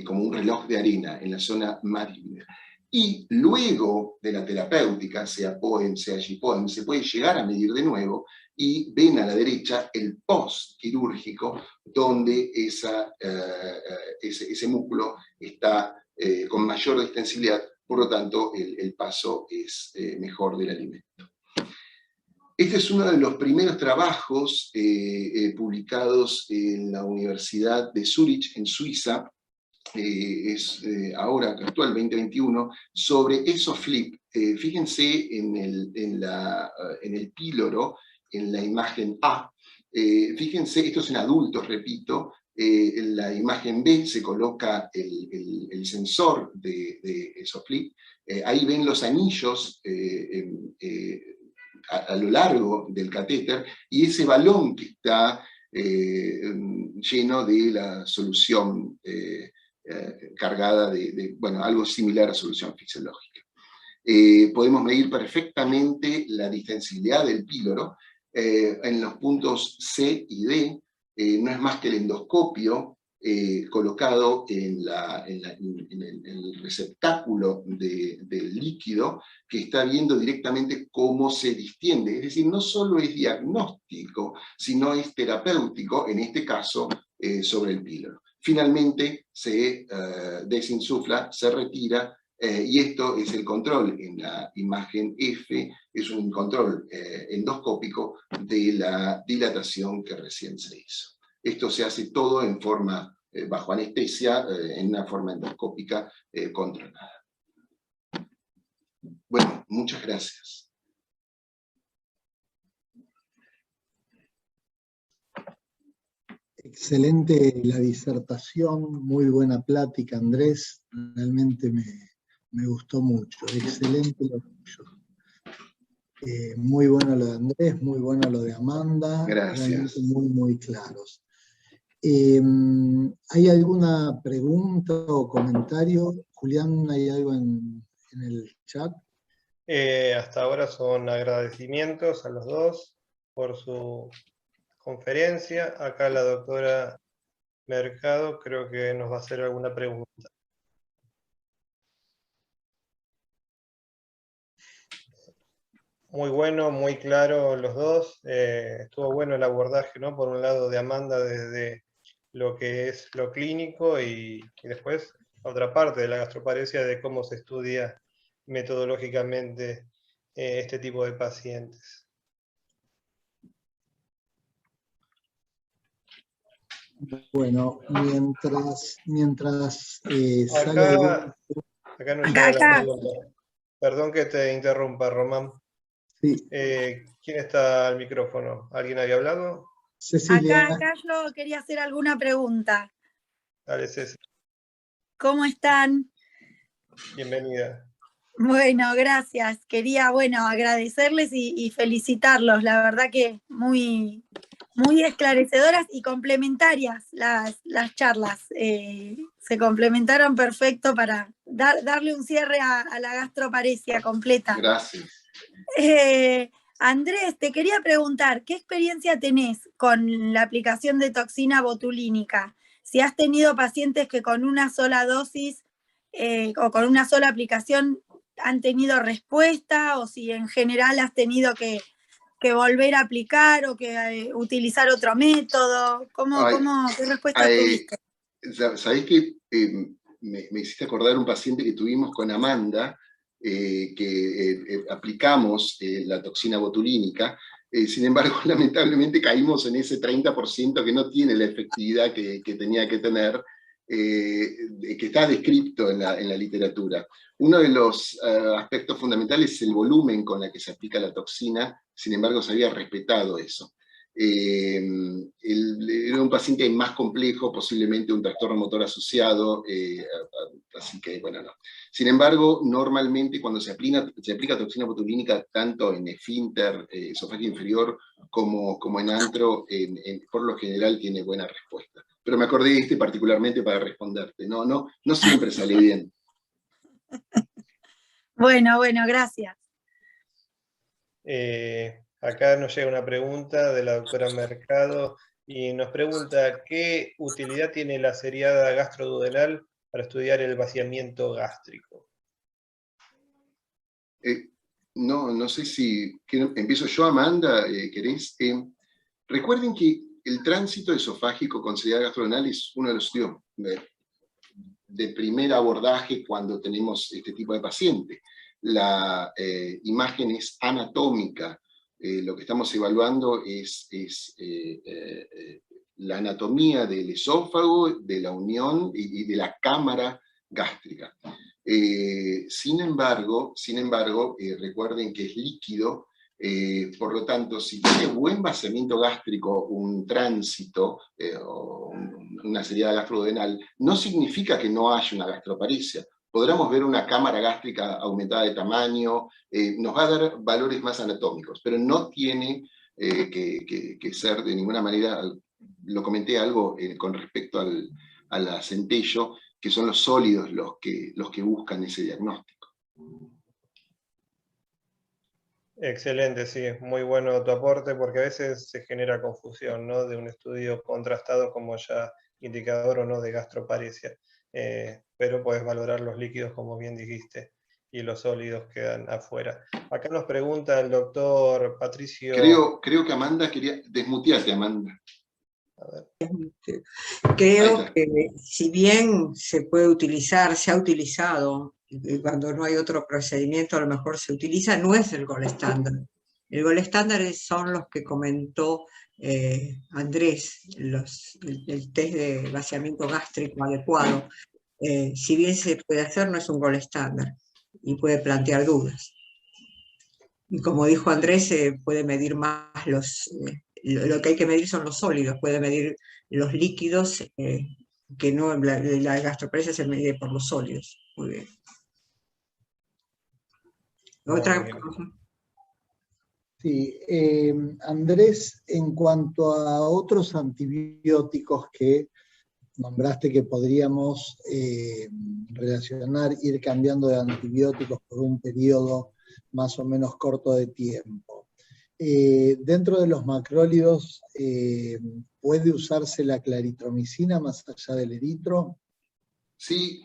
como un reloj de arena, en la zona más dividida. Y luego de la terapéutica, sea POEM, sea G-POEM, se puede llegar a medir de nuevo, y ven a la derecha el post-quirúrgico, donde ese músculo está con mayor distensibilidad, por lo tanto el paso es mejor del alimento. Este es uno de los primeros trabajos publicados en la Universidad de Zúrich, en Suiza, ahora actual 2021, sobre ESO-FLIP. Fíjense en el píloro, en la imagen A. Fíjense, esto es en adultos, repito. En la imagen B se coloca el sensor de ESO-FLIP. Ahí ven los anillos a lo largo del catéter, y ese balón que está lleno de la solución cargada bueno, algo similar a solución fisiológica. Podemos medir perfectamente la distensibilidad del píloro en los puntos C y D. No es más que el endoscopio colocado en el receptáculo del líquido, que está viendo directamente cómo se distiende. Es decir, no solo es diagnóstico, sino es terapéutico, en este caso, sobre el píloro. Finalmente se desinsufla, se retira, y esto es el control en la imagen F, es un control endoscópico de la dilatación que recién se hizo. Esto se hace todo en forma, bajo anestesia, en una forma endoscópica controlada. Bueno, muchas gracias. Excelente la disertación, muy buena plática, Andrés, realmente me gustó mucho, excelente lo tuyo. Muy bueno lo de Andrés, muy bueno lo de Amanda, Gracias. realmente muy claros. ¿Hay alguna pregunta o comentario? Julián, ¿hay algo en el chat? Hasta ahora son agradecimientos a los dos por su conferencia. Acá la doctora Mercado creo que nos va a hacer alguna pregunta. Muy bueno, muy claro los dos. Estuvo bueno el abordaje, ¿no? Por un lado de Amanda desde lo que es lo clínico, y después otra parte de la gastroparesia, de cómo se estudia metodológicamente este tipo de pacientes. Bueno, mientras sale acá no llega la pregunta. Perdón que te interrumpa, Román. Sí. ¿Quién está al micrófono? ¿Alguien había hablado? Cecilia. Acá yo quería hacer alguna pregunta. Dale, Ceci. ¿Cómo están? Bienvenida. Bueno, gracias. Quería, agradecerles y felicitarlos. La verdad que muy esclarecedoras y complementarias las charlas. Se complementaron perfecto para darle un cierre a la gastroparesia completa. Gracias. Andrés, te quería preguntar, ¿qué experiencia tenés con la aplicación de toxina botulínica? Si has tenido pacientes que con una sola dosis o con una sola aplicación han tenido respuesta, o si en general has tenido que volver a aplicar o que utilizar otro método. ¿Qué respuesta tuviste? ¿Sabés que me hiciste acordar un paciente que tuvimos con Amanda, que aplicamos la toxina botulínica? Sin embargo, lamentablemente caímos en ese 30% que no tiene la efectividad que tenía que tener, que está descrito en la literatura. Uno de los aspectos fundamentales es el volumen con el que se aplica la toxina. Sin embargo, se había respetado eso. Era un paciente más complejo, posiblemente un trastorno motor asociado, así que bueno, no. Sin embargo, normalmente cuando se aplica toxina botulínica tanto en esfínter, esofágico inferior, como en antro, por lo general tiene buena respuesta. Pero me acordé de este particularmente para responderte. No siempre sale bien. Bueno, gracias. Acá nos llega una pregunta de la doctora Mercado y nos pregunta ¿qué utilidad tiene la seriada gastroduodenal para estudiar el vaciamiento gástrico? No sé si... ¿Empiezo yo, Amanda? ¿Querés? Recuerden que el tránsito esofágico con seriada gastroduodenal es uno de los estudios de primer abordaje cuando tenemos este tipo de paciente. La imagen es anatómica. Lo que estamos evaluando es la anatomía del esófago, de la unión y de la cámara gástrica. Sin embargo, recuerden que es líquido, por lo tanto, si tiene buen vaciamiento gástrico, un tránsito o una seriada gastroduodenal, no significa que no haya una gastroparesia. Podremos ver una cámara gástrica aumentada de tamaño, nos va a dar valores más anatómicos, pero no tiene que ser de ninguna manera, lo comenté algo con respecto al centello, que son los sólidos los que buscan ese diagnóstico. Excelente, sí, muy bueno tu aporte, porque a veces se genera confusión, ¿no? De un estudio contrastado como ya indicador o no de gastroparesia. Pero puedes valorar los líquidos, como bien dijiste, y los sólidos quedan afuera. Acá nos pregunta el doctor Patricio... Creo que Amanda quería... Desmuteate, Amanda. A ver. Creo que si bien se puede utilizar, se ha utilizado, y cuando no hay otro procedimiento a lo mejor se utiliza, no es el gol estándar. El gol estándar son los que comentó Andrés, el test de vaciamiento gástrico adecuado. Si bien se puede hacer, no es un gol estándar y puede plantear dudas. Y como dijo Andrés, se puede medir más lo que hay que medir son los sólidos, puede medir los líquidos, que no, la gastroparesia se mide por los sólidos. Muy bien. Otra cosa. Sí, Andrés, en cuanto a otros antibióticos que nombraste que podríamos relacionar, ir cambiando de antibióticos por un periodo más o menos corto de tiempo. Dentro de los macrólidos, ¿puede usarse la claritromicina más allá del eritro? Sí,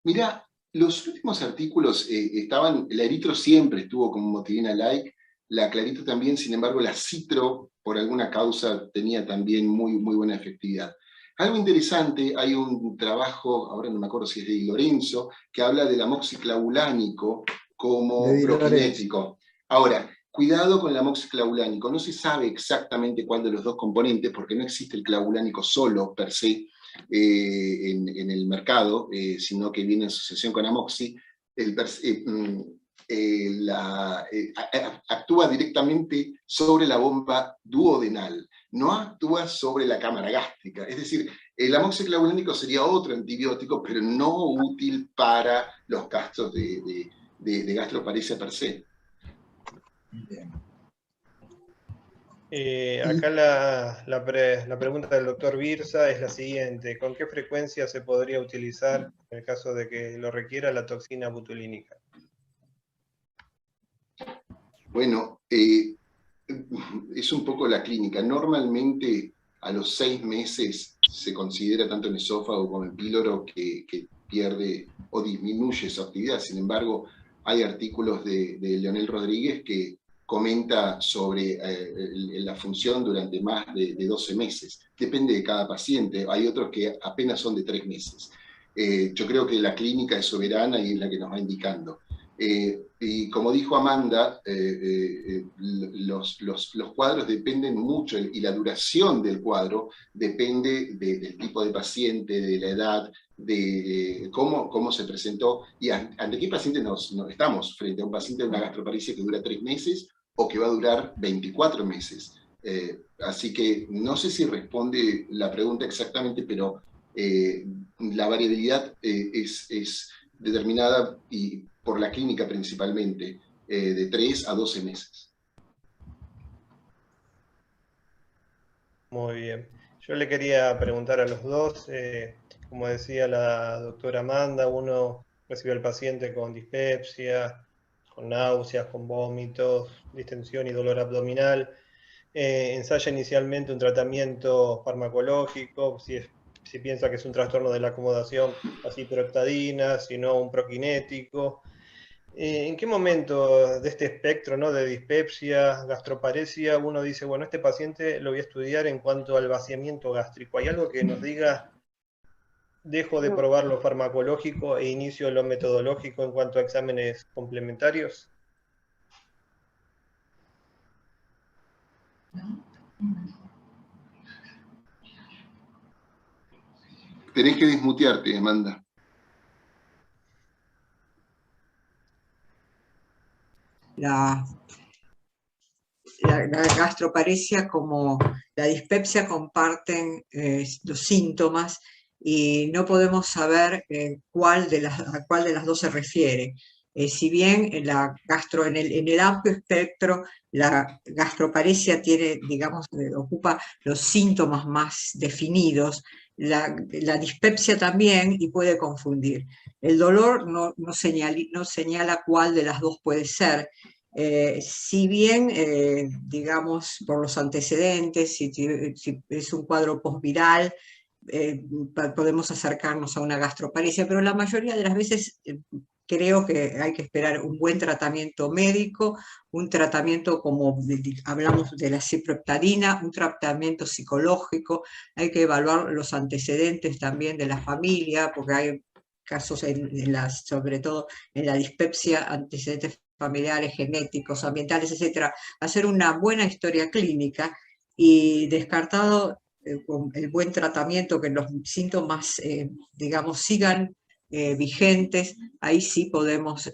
mira, los últimos artículos la eritro siempre estuvo como motilina-like, la clarito también, sin embargo la citro por alguna causa tenía también muy buena efectividad. Algo interesante, hay un trabajo, ahora no me acuerdo si es de Di Lorenzo, que habla del amoxiclavulánico como prokinético. Ahora, cuidado con el amoxiclavulánico, no se sabe exactamente cuál de los dos componentes, porque no existe el clavulánico solo per se en el mercado, sino que viene en asociación con amoxi. Actúa directamente sobre la bomba duodenal, no actúa sobre la cámara gástrica. Es decir, el amoxiclavulánico sería otro antibiótico, pero no útil para los casos de gastroparesia per se. Bien. Acá la pregunta del doctor Birsa es la siguiente: ¿con qué frecuencia se podría utilizar, en el caso de que lo requiera, la toxina botulínica? Bueno, es un poco la clínica. Normalmente a los 6 meses se considera tanto en esófago como en píloro que pierde o disminuye su actividad. Sin embargo, hay artículos de Leonel Rodríguez que comenta sobre la función durante más de 12 meses. Depende de cada paciente. Hay otros que apenas son de 3 meses. Yo creo que la clínica es soberana y es la que nos va indicando. Y como dijo Amanda, los cuadros dependen mucho, y la duración del cuadro depende del tipo de paciente, de la edad, de cómo se presentó, y ante qué paciente nos estamos frente a un paciente de una gastroparesia que dura 3 meses o que va a durar 24 meses. Así que no sé si responde la pregunta exactamente, pero la variabilidad es determinada y por la clínica principalmente, de 3 a 12 meses. Muy bien. Yo le quería preguntar a los dos, como decía la doctora Amanda, uno recibe al paciente con dispepsia, con náuseas, con vómitos, distensión y dolor abdominal. Ensaya inicialmente un tratamiento farmacológico, si piensa que es un trastorno de la acomodación, la ciproheptadina, si no un prokinético. ¿En qué momento de este espectro, ¿no?, de dispepsia, gastroparesia, uno dice, bueno, este paciente lo voy a estudiar en cuanto al vaciamiento gástrico? ¿Hay algo que nos diga, dejo de probar lo farmacológico e inicio lo metodológico en cuanto a exámenes complementarios? Tenés que desmutearte, Amanda. La gastroparesia como la dispepsia comparten los síntomas y no podemos saber a cuál de las dos se refiere. Si bien en el amplio espectro la gastroparesia tiene, digamos, ocupa los síntomas más definidos, la dispepsia también y puede confundir. El dolor no señala cuál de las dos puede ser. Si bien, digamos, por los antecedentes, si es un cuadro posviral, podemos acercarnos a una gastroparesia, pero la mayoría de las veces creo que hay que esperar un buen tratamiento médico, un tratamiento como hablamos de la ciproheptadina, un tratamiento psicológico, hay que evaluar los antecedentes también de la familia, porque hay casos, sobre todo en la dispepsia, antecedentes familiares, genéticos, ambientales, etcétera, hacer una buena historia clínica y descartado con el buen tratamiento, que los síntomas, digamos, sigan vigentes, ahí sí podemos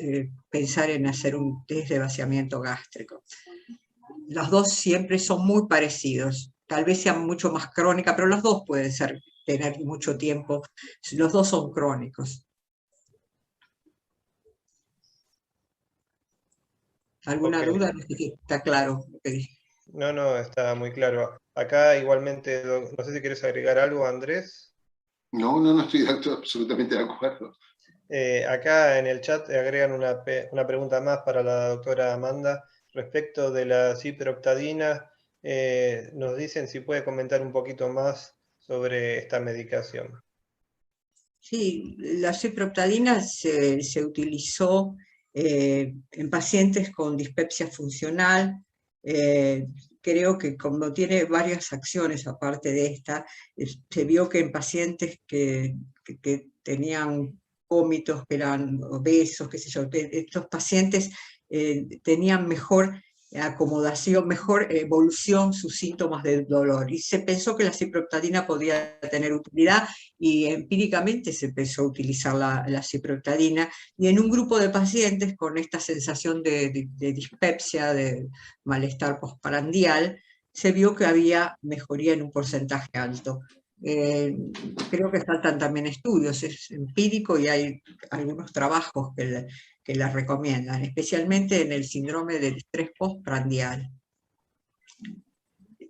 pensar en hacer un test de vaciamiento gástrico. Los dos siempre son muy parecidos, tal vez sean mucho más crónica, pero los dos pueden tener mucho tiempo, los dos son crónicos. ¿Alguna duda? No sé si está claro lo que dije. No, está muy claro. Acá igualmente, no sé si quieres agregar algo, Andrés. No estoy absolutamente de acuerdo. Acá en el chat agregan una pregunta más para la doctora Amanda respecto de la ciproheptadina. Nos dicen si puede comentar un poquito más sobre esta medicación. Sí, la ciproheptadina se utilizó en pacientes con dispepsia funcional. Creo que como tiene varias acciones aparte de esta, se vio que en pacientes que tenían vómitos, que eran obesos, qué sé yo, estos pacientes tenían mejor acomodación, mejor evolución sus síntomas de dolor. Y se pensó que la ciproheptadina podía tener utilidad y empíricamente se empezó a utilizar la ciproheptadina, y en un grupo de pacientes con esta sensación de dispepsia, de malestar postprandial, se vio que había mejoría en un porcentaje alto. Creo que faltan también estudios, es empírico y hay algunos trabajos que la recomiendan, especialmente en el síndrome del estrés postprandial.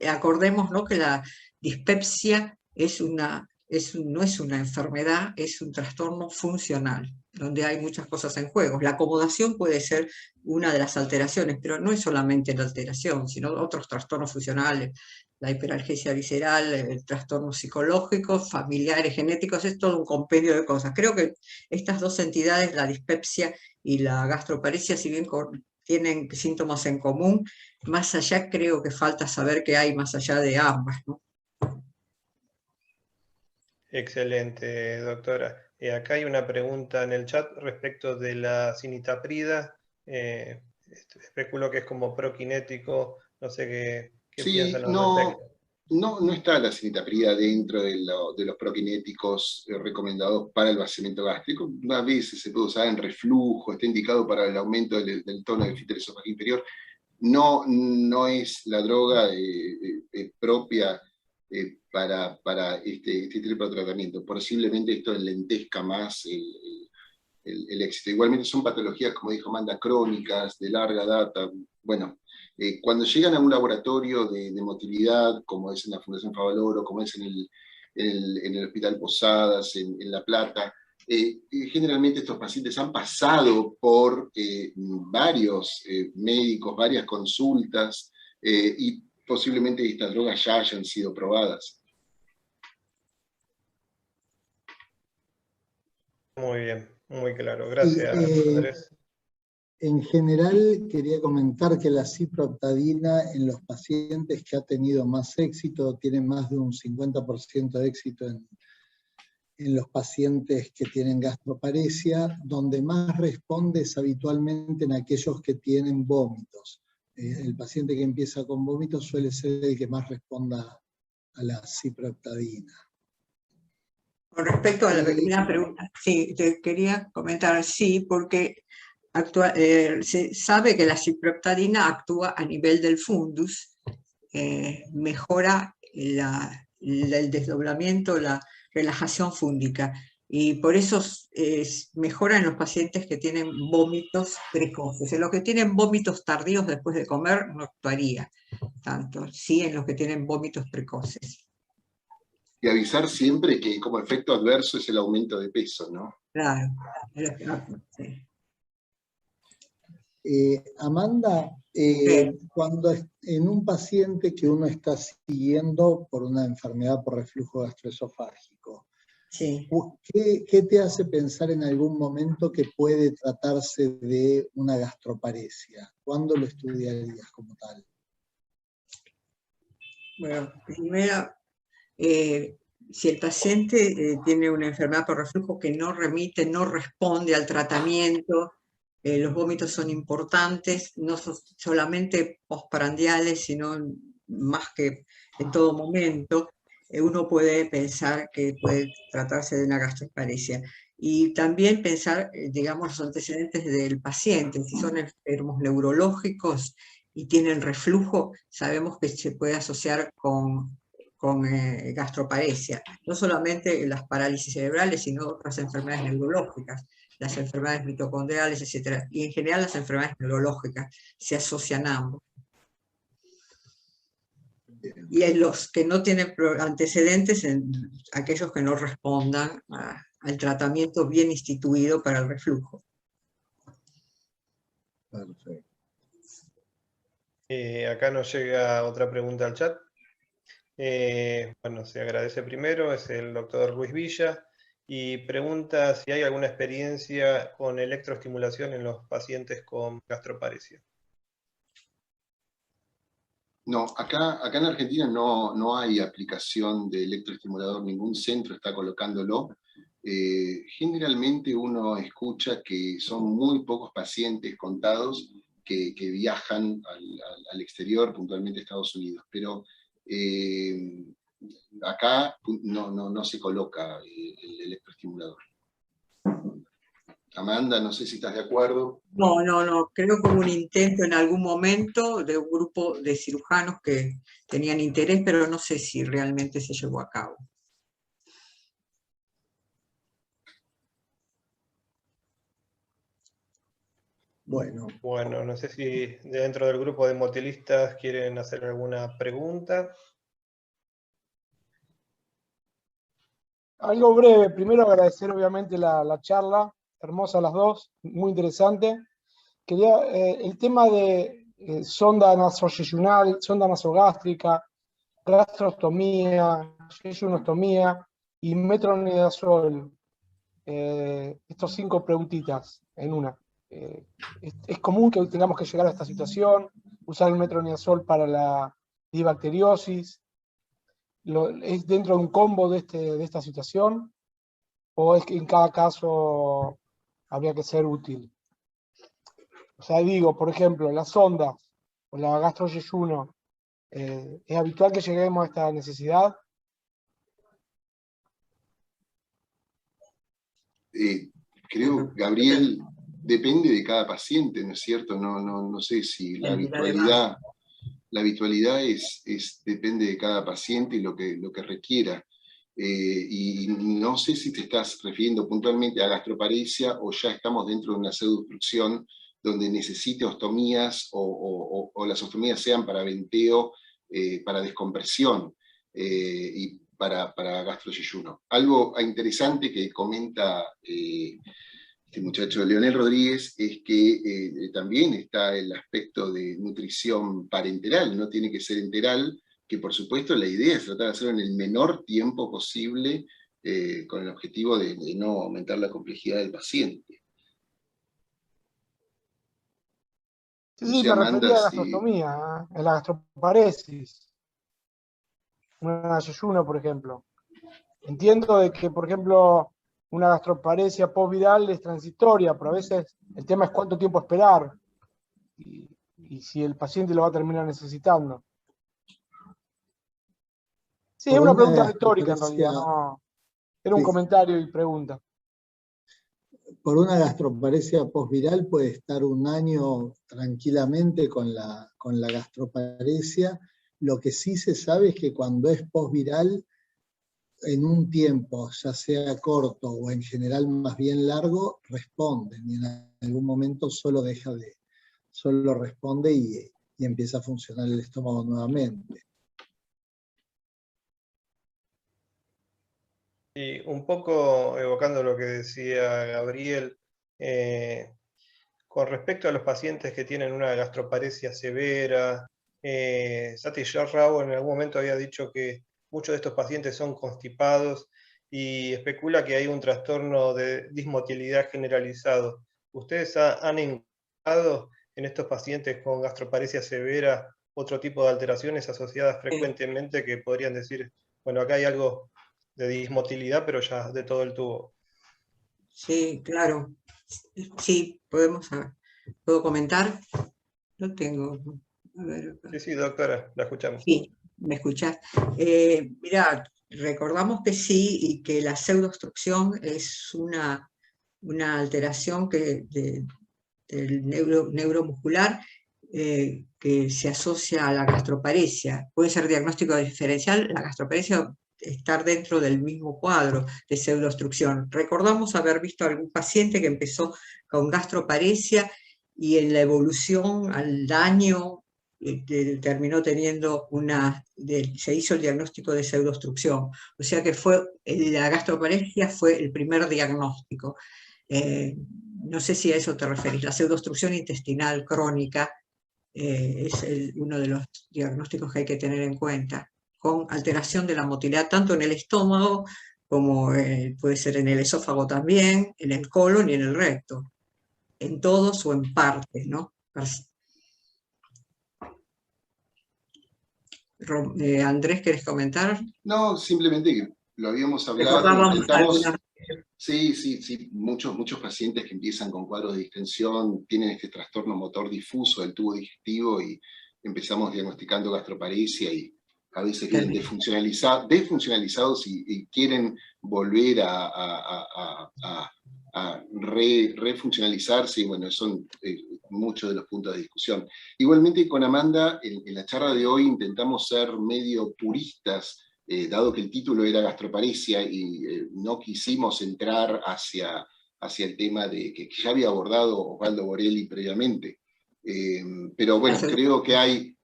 Acordemos, ¿no?, que la dispepsia no es una enfermedad, es un trastorno funcional, donde hay muchas cosas en juego. La acomodación puede ser una de las alteraciones, pero no es solamente la alteración, sino otros trastornos funcionales, la hiperalgesia visceral, el trastorno psicológico, familiares, genéticos, es todo un compendio de cosas. Creo que estas dos entidades, la dispepsia y la gastroparesia, si bien tienen síntomas en común, más allá creo que falta saber qué hay más allá de ambas, ¿no? Excelente, doctora. Acá hay una pregunta en el chat respecto de la cinitaprida. Especulo que es como prokinético, no sé qué Sí, piensan al respecto. No está la cinitaprida dentro de los prokinéticos recomendados para el vaciamiento gástrico. A veces se puede usar en reflujo, está indicado para el aumento del tono del esfínter esofágico inferior. no es la droga propia para este tipo de tratamiento. Posiblemente esto lentezca más el éxito. Igualmente son patologías, como dijo Amanda, crónicas, de larga data. Bueno, cuando llegan a un laboratorio de motilidad, como es en la Fundación Favaloro, como es en el Hospital Posadas, en La Plata, generalmente estos pacientes han pasado por varios médicos, varias consultas, y posiblemente estas drogas ya hayan sido probadas. Muy bien, muy claro. Gracias, Andrés. En general, quería comentar que la ciprooptadina en los pacientes que ha tenido más éxito, tiene más de un 50% de éxito en los pacientes que tienen gastroparesia, donde más responde es habitualmente en aquellos que tienen vómitos. El paciente que empieza con vómitos suele ser el que más responda a la ciprooptadina. Con respecto a la primera pregunta, sí, te quería comentar, sí, porque se sabe que la ciprooptadina actúa a nivel del fundus, mejora el desdoblamiento, la relajación fúngica, y por eso mejora en los pacientes que tienen vómitos precoces. En los que tienen vómitos tardíos después de comer no actuaría tanto, sí en los que tienen vómitos precoces. Y avisar siempre que como efecto adverso es el aumento de peso, ¿no? Claro, sí. Amanda, cuando en un paciente que uno está siguiendo por una enfermedad por reflujo gastroesofágico, Sí. ¿qué te hace pensar en algún momento que puede tratarse de una gastroparesia? ¿Cuándo lo estudiarías como tal? Bueno, primero, si el paciente tiene una enfermedad por reflujo que no remite, no responde al tratamiento, los vómitos son importantes, no solamente postprandiales, sino más que en todo momento, uno puede pensar que puede tratarse de una gastroparesia. Y también pensar, digamos, los antecedentes del paciente. Si son enfermos neurológicos y tienen reflujo, sabemos que se puede asociar con gastroparesia, no solamente las parálisis cerebrales, sino otras enfermedades neurológicas, las enfermedades mitocondriales, etc. Y en general las enfermedades neurológicas se asocian a ambos. Y en los que no tienen antecedentes, en aquellos que no respondan al tratamiento bien instituido para el reflujo. Perfecto. Acá nos llega otra pregunta al chat. Bueno, se agradece primero, es el doctor Luis Villa, y pregunta si hay alguna experiencia con electroestimulación en los pacientes con gastroparesia. No, acá en Argentina no hay aplicación de electroestimulador, ningún centro está colocándolo. Generalmente uno escucha que son muy pocos pacientes contados que viajan al exterior, puntualmente a Estados Unidos, pero acá no se coloca el electroestimulador. Amanda, no sé si estás de acuerdo. No, creo que hubo un intento en algún momento de un grupo de cirujanos que tenían interés, pero no sé si realmente se llevó a cabo. Bueno, no sé si dentro del grupo de motilistas quieren hacer alguna pregunta. Algo breve, primero agradecer obviamente la charla, hermosa las dos, muy interesante. Quería, el tema de sonda nasoyeyunal, sonda nasogástrica, gastrostomía, yeyunostomía y metronidazol, estos 5 preguntitas en una. ¿Es común que tengamos que llegar a esta situación, usar el metronidazol para la dibacteriosis? ¿Es dentro de un combo de esta situación? ¿O es que en cada caso habría que ser útil? O sea, digo, por ejemplo, las sondas o la gastroyeyuno, ¿es habitual que lleguemos a esta necesidad? Creo, Gabriel, depende de cada paciente, ¿no es cierto? No sé si la habitualidad depende de cada paciente y lo que requiera. Y no sé si te estás refiriendo puntualmente a gastroparesia o ya estamos dentro de una pseudoobstrucción donde necesite ostomías o las ostomías sean para venteo, para descompresión y para gastrosayuno. Algo interesante que comenta este muchacho Leonel Rodríguez es que también está el aspecto de nutrición parenteral, no tiene que ser enteral, que por supuesto la idea es tratar de hacerlo en el menor tiempo posible con el objetivo de no aumentar la complejidad del paciente. Sí, me refería a la gastrostomía, en la gastroparesis. Un ayuno, por ejemplo. Entiendo de que, por ejemplo, una gastroparesia postviral es transitoria, pero a veces el tema es cuánto tiempo esperar y si el paciente lo va a terminar necesitando. Sí, es una pregunta retórica en realidad, no. Era un comentario y pregunta. Por una gastroparesia postviral puede estar un año tranquilamente con la gastroparesia. Lo que sí se sabe es que cuando es postviral, en un tiempo, ya sea corto o en general más bien largo, responden, y en algún momento solo responde y empieza a funcionar el estómago nuevamente. Y un poco evocando lo que decía Gabriel, con respecto a los pacientes que tienen una gastroparesia severa, Sati Rao en algún momento había dicho que muchos de estos pacientes son constipados y especula que hay un trastorno de dismotilidad generalizado. ¿Ustedes han encontrado en estos pacientes con gastroparesia severa otro tipo de alteraciones asociadas frecuentemente que podrían decir, bueno, acá hay algo de dismotilidad, pero ya de todo el tubo? Sí, claro. Sí, ¿puedo comentar? Lo tengo. A ver. Sí, doctora, la escuchamos. Sí, ¿me escuchás? Mirá, recordamos que sí, y que la pseudoobstrucción es una alteración del neuromuscular que se asocia a la gastroparesia. Puede ser diagnóstico diferencial, la gastroparesia estar dentro del mismo cuadro de pseudoobstrucción. Recordamos haber visto algún paciente que empezó con gastroparesia y en la evolución al año terminó teniendo se hizo el diagnóstico de pseudoobstrucción. O sea que la gastroparesia fue el primer diagnóstico. No sé si a eso te referís. La pseudoobstrucción intestinal crónica es uno de los diagnósticos que hay que tener en cuenta, con alteración de la motilidad tanto en el estómago como puede ser en el esófago también, en el colon y en el recto, en todos o en partes, ¿no? Andrés, ¿querés comentar? No, simplemente que lo habíamos hablado, intentamos... Sí, muchos pacientes que empiezan con cuadros de distensión tienen este trastorno motor difuso del tubo digestivo y empezamos diagnosticando gastroparesia y a veces vienen desfuncionalizados y quieren volver a refuncionalizarse, y bueno, son muchos de los puntos de discusión. Igualmente con Amanda, en la charla de hoy intentamos ser medio puristas, dado que el título era gastroparesia y no quisimos entrar hacia el tema que ya había abordado Osvaldo Borelli previamente. Pero bueno, creo que hay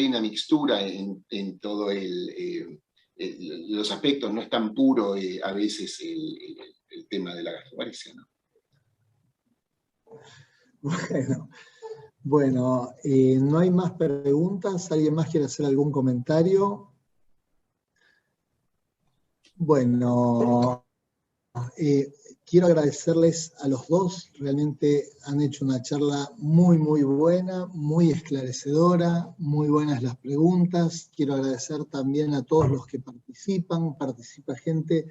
una mixtura en todo los aspectos, no es tan puro a veces el tema de la gastroparesia, ¿no? Bueno, no hay más preguntas. ¿Alguien más quiere hacer algún comentario? Bueno, quiero agradecerles a los dos. Realmente han hecho una charla muy, muy buena, muy esclarecedora, muy buenas las preguntas. Quiero agradecer también a todos los que participan. Participa gente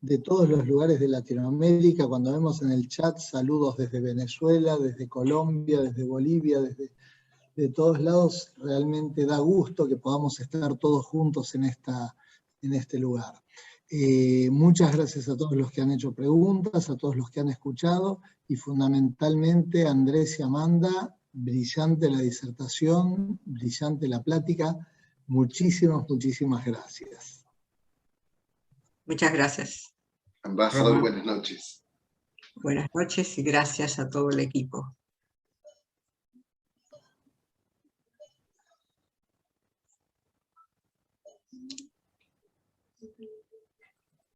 de todos los lugares de Latinoamérica. Cuando vemos en el chat saludos desde Venezuela, desde Colombia, desde Bolivia, de todos lados, realmente da gusto que podamos estar todos juntos en este lugar. Muchas gracias a todos los que han hecho preguntas, a todos los que han escuchado, y fundamentalmente a Andrés y Amanda, brillante la disertación, brillante la plática. Muchísimas, muchísimas gracias. Muchas gracias. Ambasador, buenas noches. Buenas noches y gracias a todo el equipo.